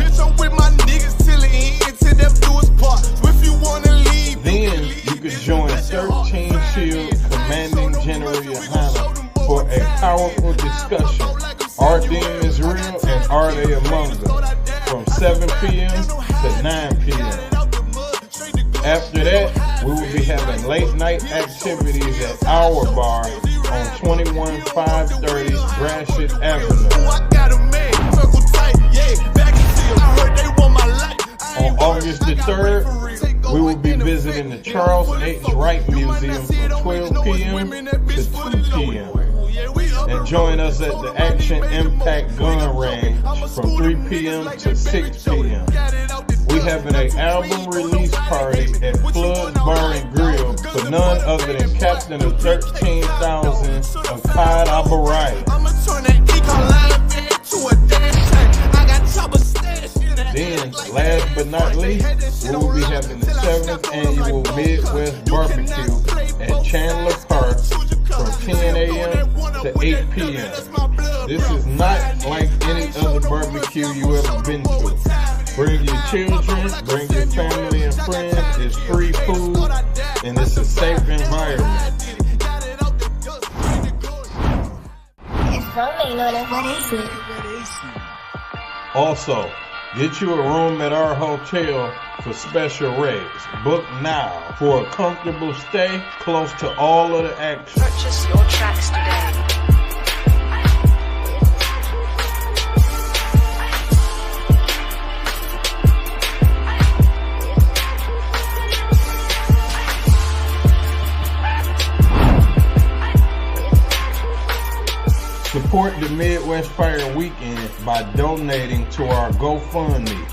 Then you can join 13 Shield Commanding General YAHANNA for a powerful discussion. Are demons real and are they among them? From 7 p.m. to 9 p.m. After that, we will be having late night activities at our bar on 21530 Gratiot Avenue. On August the 3rd, we will be visiting the Charles H. Wright Museum from 12 p.m. to 2 p.m. And join us at the Action Impact Gun Range from 3 p.m. to 6 p.m. We having an album release party at Flood's Bar and Grill for none other than Captain of 13,000 of Cod Abarai. Then, last but not least, we will be having the 7th annual Midwest Barbecue at Chandler Park from 10 a.m. to 8 p.m. This is not like any other barbecue you ever been to. Bring your children, bring your family and friends. It's free food and it's a safe environment. Also, get you a room at our hotel for special rates. Book now for a comfortable stay close to all of the action. Purchase your tracks today. Support the Midwest Fire Weekend by donating to our GoFundMe.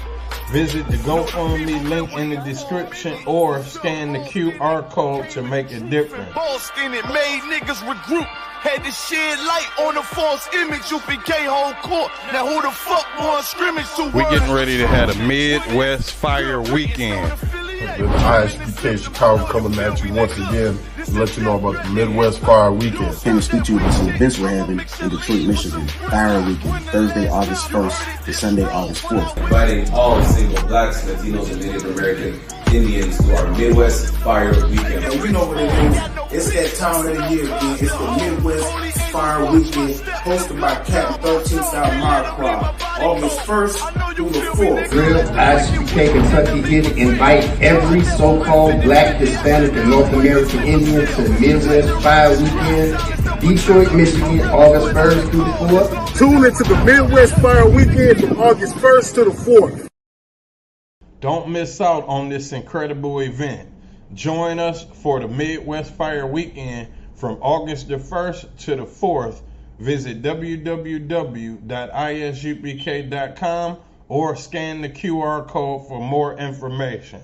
Visit the GoFundMe link in the description or scan the QR code to make a difference. Ballskin, it made niggas regroup. Had to shed light on the false image. ISUPK whole court. Now who the fuck won scrimmage to? We're getting ready to have a Midwest Fire Weekend. The I.S.U.P.K. Chicago coming at you once again to let you know about the Midwest Fire Weekend. Came to speak to you about some events we're having in Detroit, Michigan. Fire Weekend, Thursday, August 1st to Sunday, August 4th. Inviting all single blacks, Latinos, and Native American Indians to our Midwest Fire Weekend. And you know what it is. It's that time of the year again. It's the Midwest Fire Weekend, hosted by Captain 13th out Marquard, August 1st through the 4th. Real I.S.U.P.K. Kentucky here to invite every so-called black, Hispanic, and North American Indian to the Midwest Fire Weekend, Detroit, Michigan, August 1st through the 4th. Tune into the Midwest Fire Weekend from August 1st to the 4th. Don't miss out on this incredible event. Join us for the Midwest Fire Weekend from August the 1st to the 4th. Visit www.isupk.com or scan the QR code for more information.